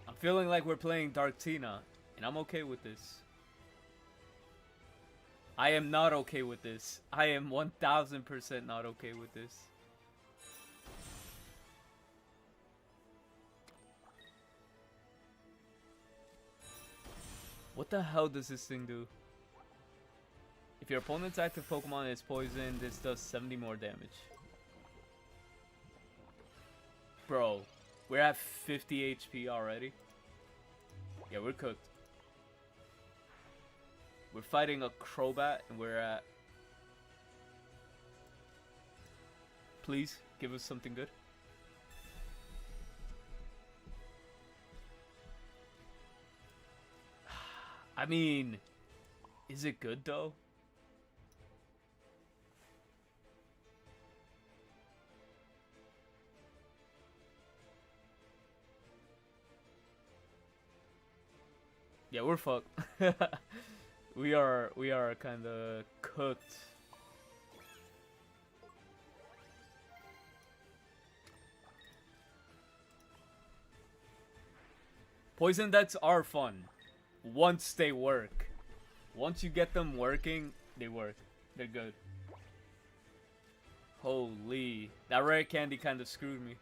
I'm feeling like we're playing Darktina, and I'm okay with this. I am not okay with this. I am 1000% not okay with this. What the hell does this thing do? If your opponent's active Pokemon is poisoned, this does 70 more damage. Bro, we're at 50 HP already. Yeah, we're cooked. We're fighting a Crobat, and we're at... Please, give us something good. I mean, is it good though? Yeah, we're fucked. we are kind of cooked. Poison decks are fun once they work. Once you get them working, they work. They're good. Holy, that rare candy kind of screwed me.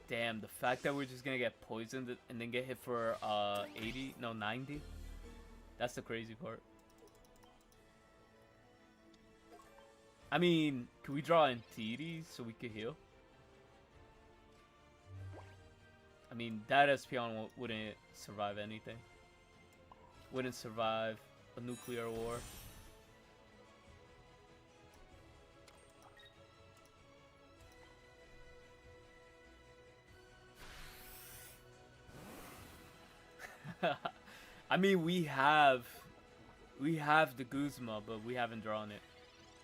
Damn, the fact that we're just gonna get poisoned and then get hit for 80, no 90. That's the crazy part. I mean, can we draw in TD so we could heal? I mean, that Espeon wouldn't survive anything. Wouldn't survive a nuclear war. I mean, we have the Guzma, but we haven't drawn it.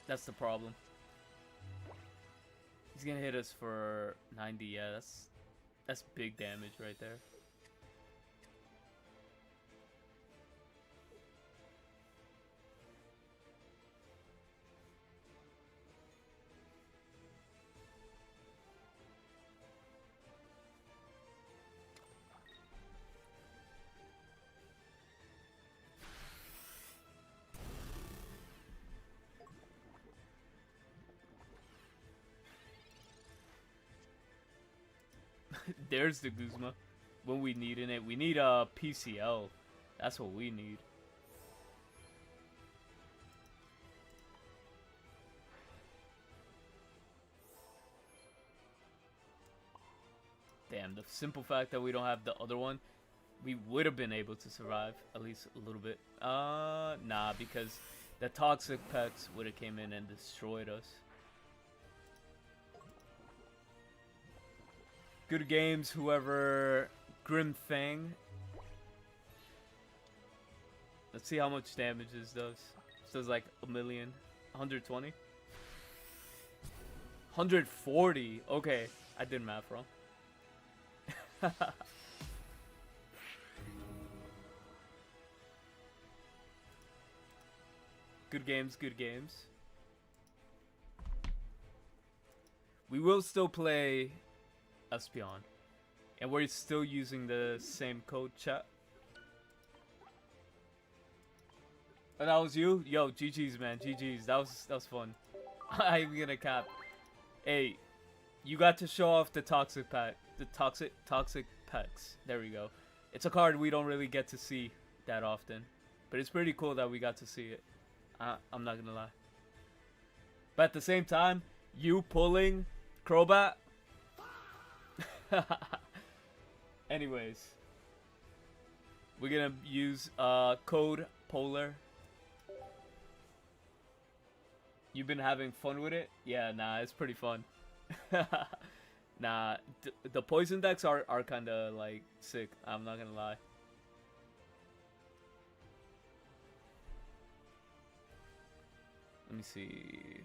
That's the problem. He's gonna hit us for 90. Yeah, that's big damage right there. There's the Guzma. When we need in it, we need a PCL. That's what we need. Damn, the simple fact that we don't have the other one, we would have been able to survive at least a little bit. Nah, because the toxic pets would have came in and destroyed us. Good games, whoever. Grim Fang. Let's see how much damage this does. This does like a million. 120. 140. Okay, I did math wrong. Good games, good games. We will still play Espion. And we're still using the same code, chat. Oh, that was you? Yo, GG's, man. GG's. That was fun. I'm gonna cap. Hey, you got to show off the toxic pack. The toxic packs. There we go. It's a card we don't really get to see that often. But it's pretty cool that we got to see it. I'm not gonna lie. But at the same time, you pulling Crobat. Anyways, we're gonna use code Polar. You've been having fun with it? Yeah, nah, it's pretty fun. Nah, the poison decks are kind of like sick. I'm not gonna lie. Let me see.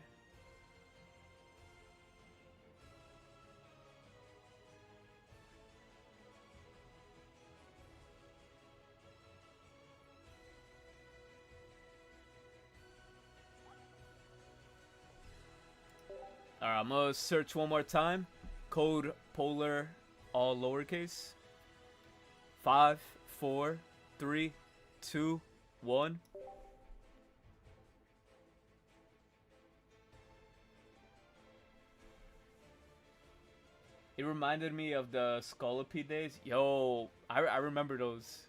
Alright, I'm gonna search one more time. Code Polar, all lowercase. 5, 4, 3, 2, 1. It reminded me of the Scolopy days. Yo, I remember those.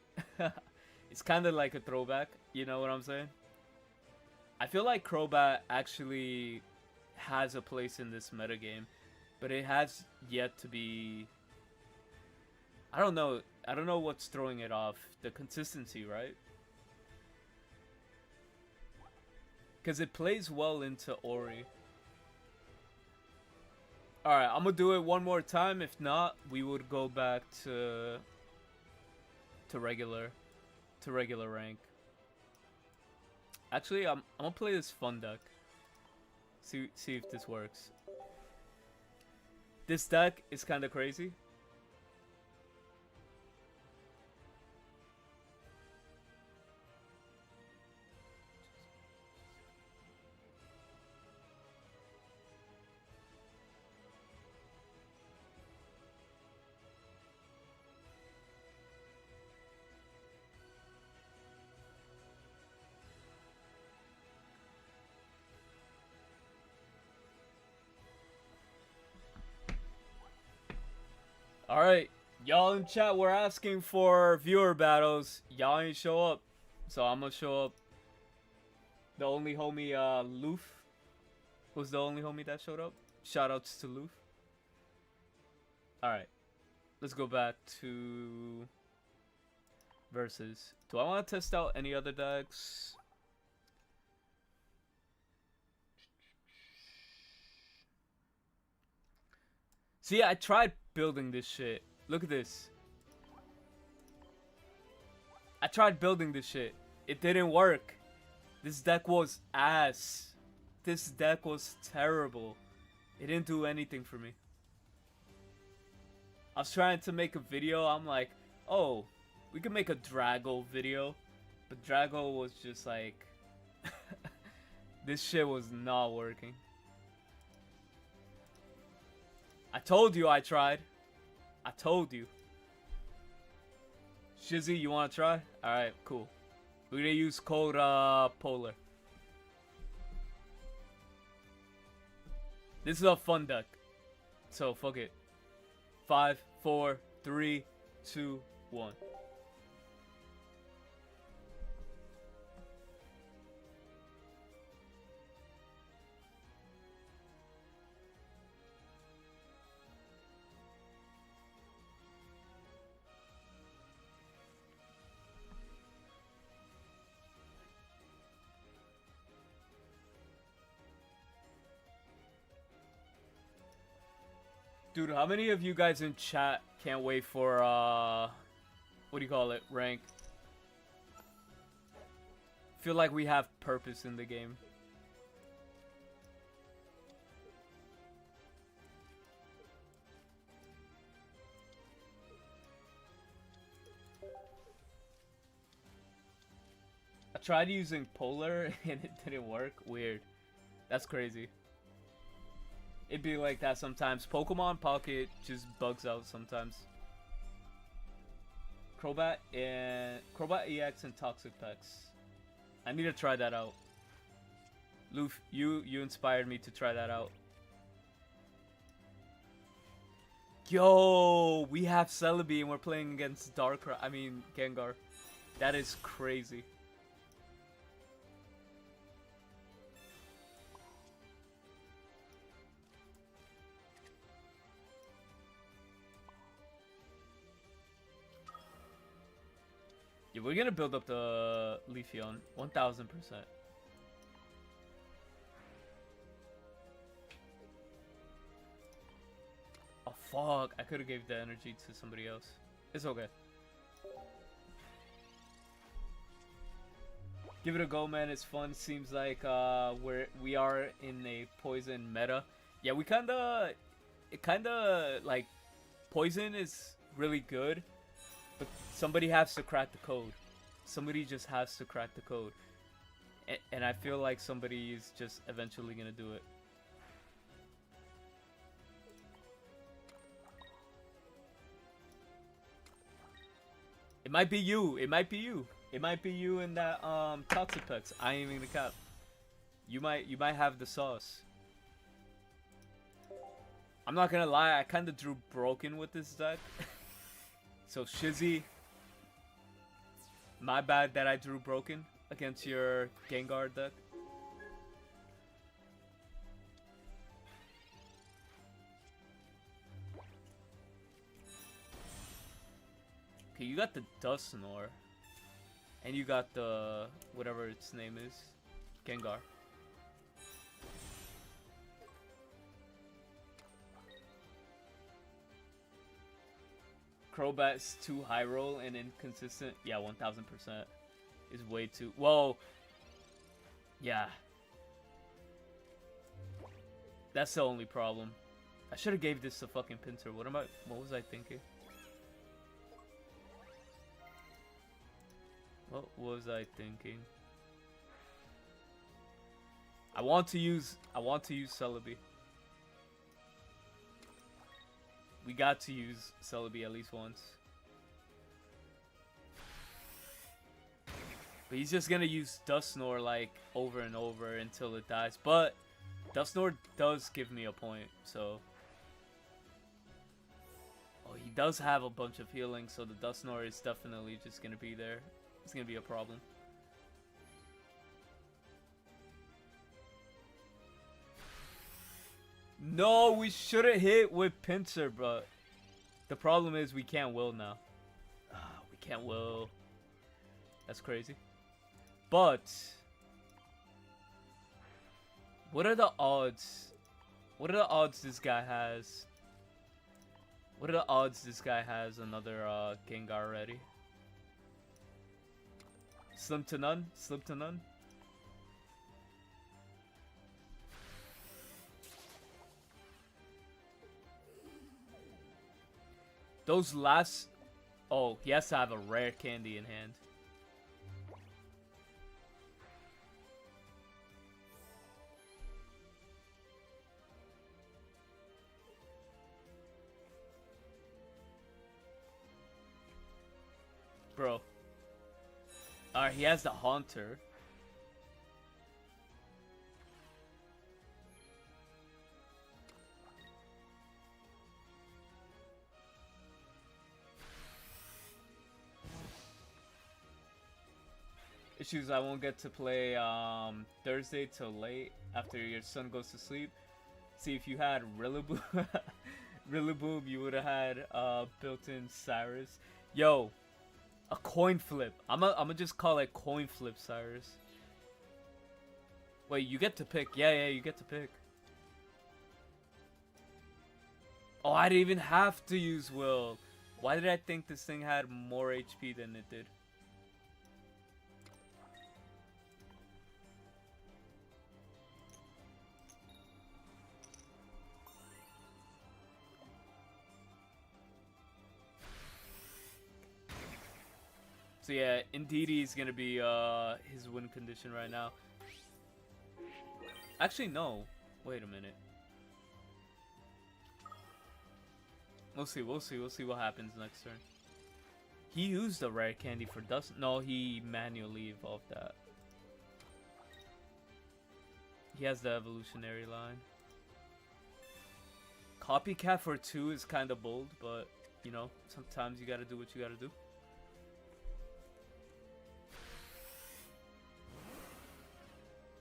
It's kind of like a throwback, you know what I'm saying? I feel like Crobat actually has a place in this metagame, but it has yet to be... I don't know what's throwing it off. The consistency, right? Because it plays well into Ori. Alright, I'm gonna do it one more time. If not, we would go back to regular rank. Actually, I'm gonna play this fun deck. See if this works. This deck is kind of crazy. Alright, y'all in chat were asking for viewer battles. Y'all ain't show up. So I'm gonna show up. The only homie, Loof, was the only homie that showed up. Shoutouts to Loof. Alright, let's go back to versus. Do I want to test out any other decks? See, I tried building this shit. Look at this. I tried building this shit. It didn't work. This deck was ass. This deck was terrible. It didn't do anything for me. I was trying to make a video. I'm like, oh, we can make a Drago video. But Drago was just like... this shit was not working. I told you I tried. I told you. Shizzy, you want to try? Alright, cool. We're gonna use code Polar. This is a fun deck. So, fuck it. 5, 4, 3, 2, 1. Dude, how many of you guys in chat can't wait for, what do you call it, rank? Feel like we have purpose in the game. I tried using Polar and it didn't work. Weird. That's crazy. It'd be like that sometimes. Pokemon Pocket just bugs out sometimes. Crobat EX and Toxic Pex. I need to try that out. Loof, you inspired me to try that out. Yo, we have Celebi and we're playing against Gengar. That is crazy. Yeah, we're gonna build up the Leafeon 1000%. Oh fuck! I could have gave the energy to somebody else. It's okay. Give it a go, man. It's fun. Seems like we are in a poison meta. Yeah, it kinda like poison is really good. But somebody has to crack the code. Somebody just has to crack the code. And I feel like somebody is just eventually gonna do it. It might be you. It might be you. It might be you in that Toxic Pex. I ain't even gonna cap. You might have the sauce. I'm not gonna lie, I kinda drew broken with this deck. So Shizzy, my bad that I drew broken against your Gengar deck. Okay, you got the Dusknoir. And you got the, whatever its name is, Gengar. Crobat's too high roll and inconsistent. Yeah, 1000% is way too. Whoa. Yeah. That's the only problem. I should have gave this to fucking Pincer. What was I thinking? What was I thinking? I want to use Celebi. We got to use Celebi at least once. But he's just gonna use Dusknoir like over and over until it dies. But Dusknoir does give me a point, so. Oh, he does have a bunch of healing, so the Dusknoir is definitely just gonna be there. It's gonna be a problem. No, we shouldn't hit with Pincer, bro. The problem is we can't will now. We can't will. That's crazy. But what are the odds? What are the odds this guy has? What are the odds this guy has another Gengar ready? Slim to none? Slim to none? Those last... Oh, he has to have a rare candy in hand. Bro. Alright, he has the Haunter. Issues I won't get to play Thursday till late after your son goes to sleep. See, if you had Rillaboom, Rillaboom, you would have had built-in Cyrus. Yo, a coin flip. I'm gonna just call it coin flip Cyrus. Wait, you get to pick. Yeah, you get to pick. Oh, I didn't even have to use Will. Why did I think this thing had more HP than it did? So yeah, Indeedee is gonna be his win condition right now. Actually, no. Wait a minute. We'll see what happens next turn. He used a rare candy for dust. No, he manually evolved that. He has the evolutionary line. Copycat for 2 is kind of bold, but you know, sometimes you gotta do what you gotta do.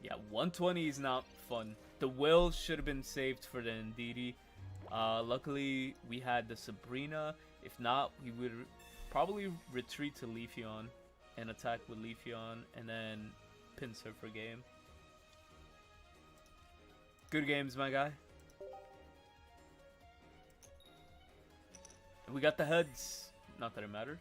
Yeah, 120 is not fun. The Will should have been saved for the Indeedee. Luckily, we had the Sabrina. If not, we would probably retreat to Leafeon and attack with Leafeon and then Pinsir for game. Good games, my guy. We got the heads. Not that it mattered.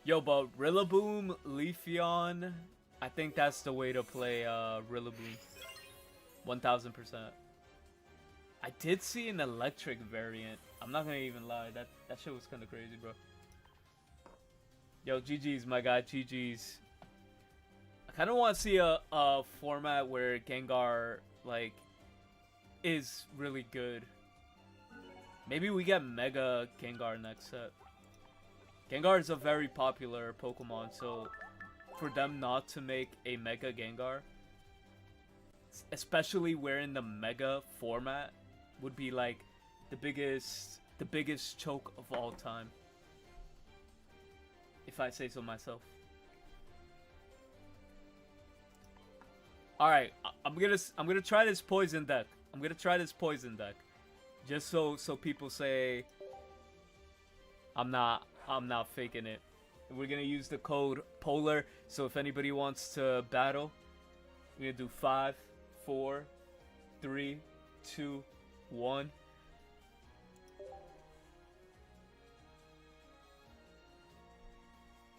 Yo, but Rillaboom, Leafeon, I think that's the way to play Rillaboom. 1000%. I did see an electric variant. I'm not gonna even lie, that shit was kind of crazy, bro. Yo, GG's, my guy, GG's. I kind of want to see a format where Gengar, like, is really good. Maybe we get Mega Gengar next set. Gengar is a very popular Pokemon, so for them not to make a Mega Gengar, especially where in the Mega format, would be like the biggest choke of all time, if I say so myself. All right, I'm gonna try this poison deck. Just so people say I'm not faking it. We're gonna use the code Polar. So if anybody wants to battle, we're gonna do 5, 4, 3, 2, 1.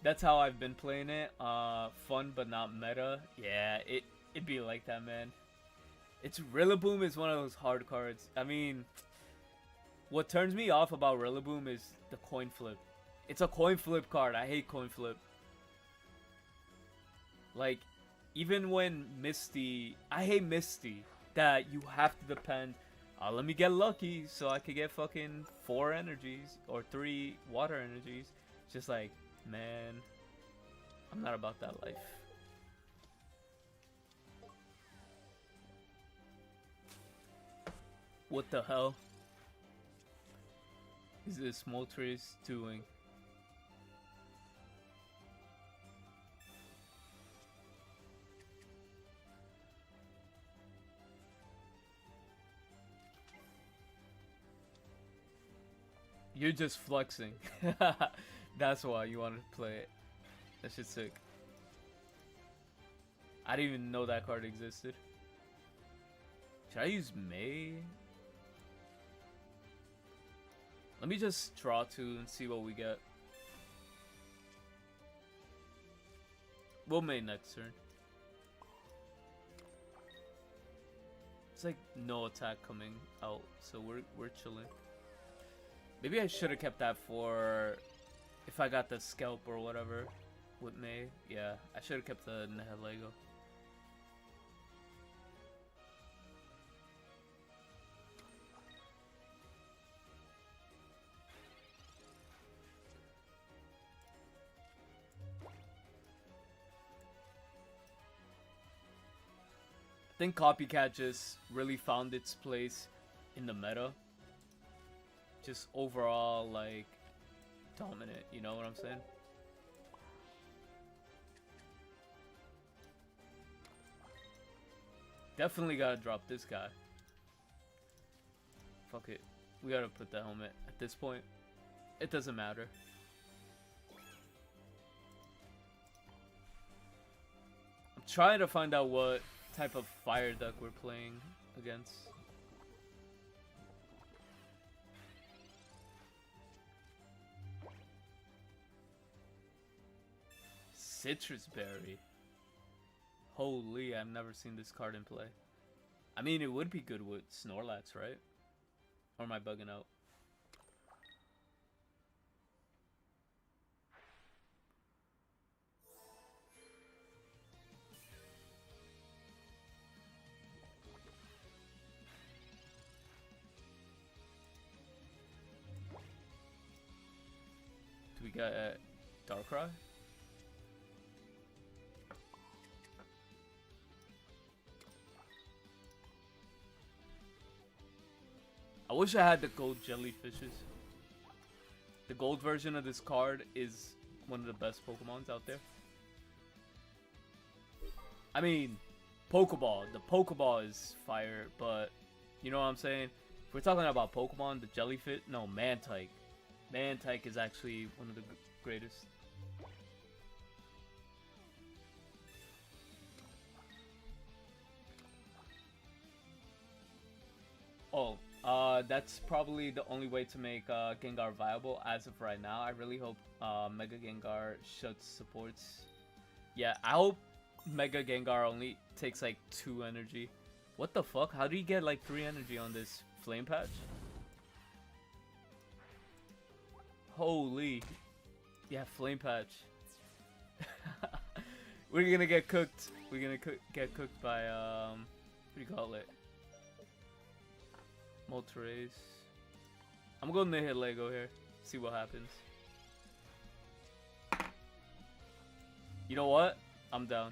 That's how I've been playing it. Fun but not meta. Yeah, it be like that, man. It's Rillaboom is one of those hard cards. I mean, what turns me off about Rillaboom is the coin flip. It's a coin flip card. I hate coin flip. Like, even when Misty... I hate Misty. That you have to depend... let me get lucky so I could get fucking 4 energies. Or 3 water energies. Just like, man... I'm not about that life. What the hell is this Moltres doing? You're just flexing. That's why you wanted to play it. That shit's sick. I didn't even know that card existed. Should I use May? Let me just draw 2 and see what we get. We'll May next turn. It's like no attack coming out, so we're chilling. Maybe I should have kept that for if I got the scalp or whatever with May. Yeah, I should have kept the Nihilego. I think Copycat just really found its place in the meta. Just overall, like, dominant, you know what I'm saying? Definitely gotta drop this guy. Fuck it. We gotta put the helmet at this point. It doesn't matter. I'm trying to find out what type of fire duck we're playing against. Citrus Berry. Holy, I've never seen this card in play. I mean, it would be good with Snorlax, right? Or am I bugging out? Do we got Darkrai? I wish I had the gold jellyfishes. The gold version of this card is one of the best Pokemons out there. I mean, Pokeball. The Pokeball is fire, but you know what I'm saying? If we're talking about Pokemon, the jellyfish, no, Mantike. Mantike is actually one of the greatest. Oh, that's probably the only way to make Gengar viable as of right now. I really hope Mega Gengar shuts supports. Yeah, I hope Mega Gengar only takes like 2 energy. What the fuck? How do you get like 3 energy on this Flame Patch? Holy. Yeah, Flame Patch. We're gonna get cooked. We're gonna get cooked by, what do you call it? Moltres. I'm going to hit Lego here. See what happens. You know what? I'm down.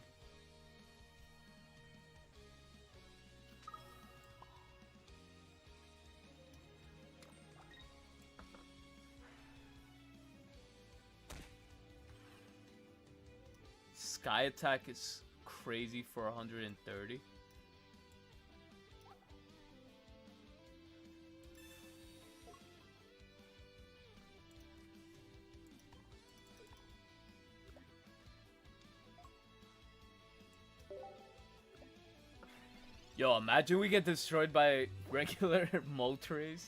Sky Attack is crazy for 130. Yo, imagine we get destroyed by regular Moltres.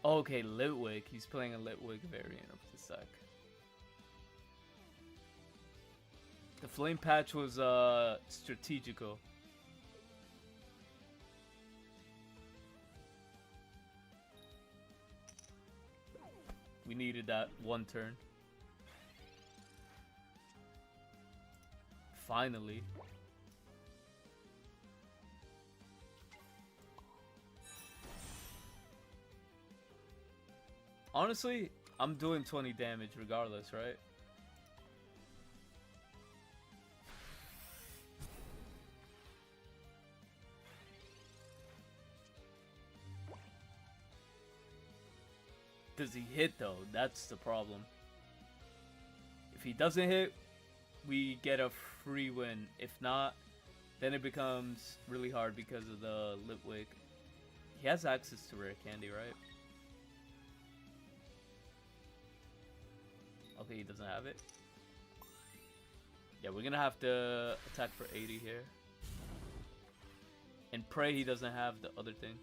Oh, okay, Litwick. He's playing a Litwick variant of this deck. The Flame Patch was strategical. We needed that one turn. Finally. Honestly, I'm doing 20 damage regardless, right? Does he hit though? That's the problem. If he doesn't hit, we get a free win. If not, then it becomes really hard because of the Litwick. He has access to rare candy, right? Okay, he doesn't have it. Yeah, we're gonna have to attack for 80 here. And pray he doesn't have the other thing.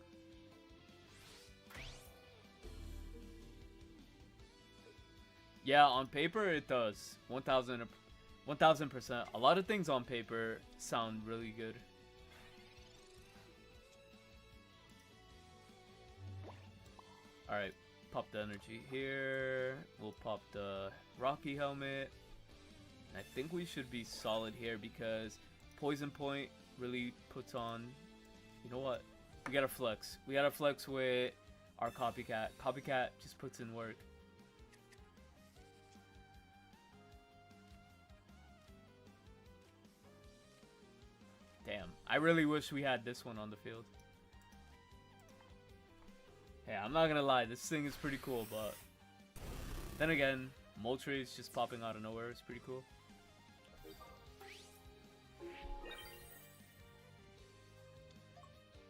Yeah, on paper it does. 1000%. A lot of things on paper sound really good. Alright, pop the energy here. We'll pop the Rocky helmet. I think we should be solid here because Poison Point really puts on... You know what? We gotta flex. We gotta flex with our Copycat. Copycat just puts in work. Damn. I really wish we had this one on the field. Hey, I'm not gonna lie. This thing is pretty cool, but... Then again, Moltres just popping out of nowhere is pretty cool.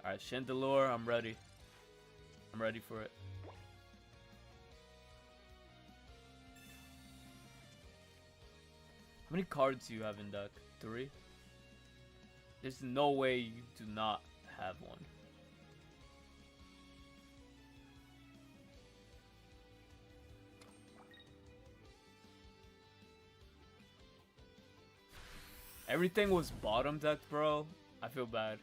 Alright, Chandelure, I'm ready. I'm ready for it. How many cards do you have in deck? 3? There's no way you do not have one. Everything was bottom decked, bro. I feel bad.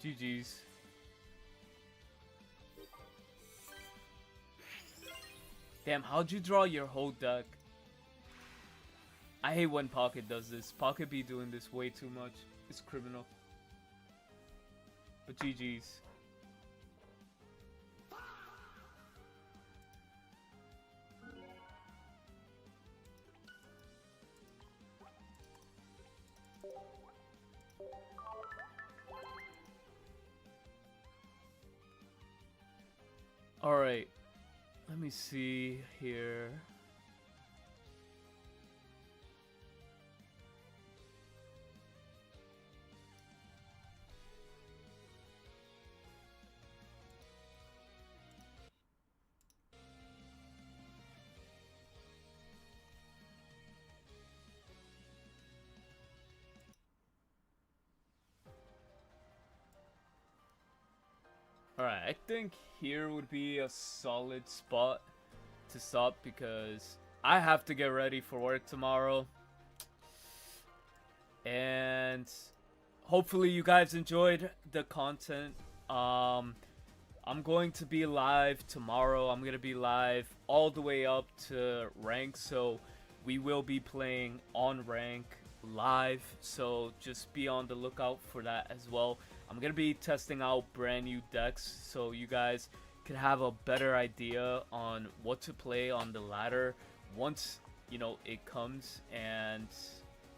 GG's. Damn, how'd you draw your whole deck? I hate when Pocket does this. Pocket be doing this way too much. It's criminal. But GG's. Alright. Let me see here. Alright, I think here would be a solid spot to stop because I have to get ready for work tomorrow. And hopefully you guys enjoyed the content. I'm going to be live tomorrow. I'm going to be live all the way up to rank. So we will be playing on rank live. So just be on the lookout for that as well. I'm going to be testing out brand new decks so you guys can have a better idea on what to play on the ladder once, you know, it comes and,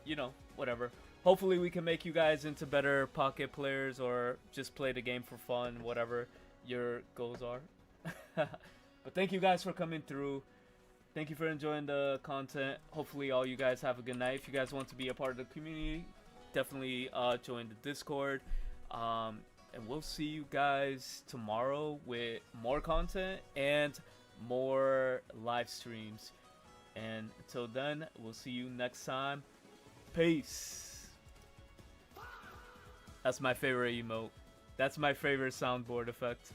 you know, whatever. Hopefully we can make you guys into better Pocket players or just play the game for fun, whatever your goals are. But thank you guys for coming through. Thank you for enjoying the content. Hopefully all you guys have a good night. If you guys want to be a part of the community, definitely join the Discord. And we'll see you guys tomorrow with more content and more live streams. And until then, we'll see you next time. Peace. That's my favorite emote. That's my favorite soundboard effect.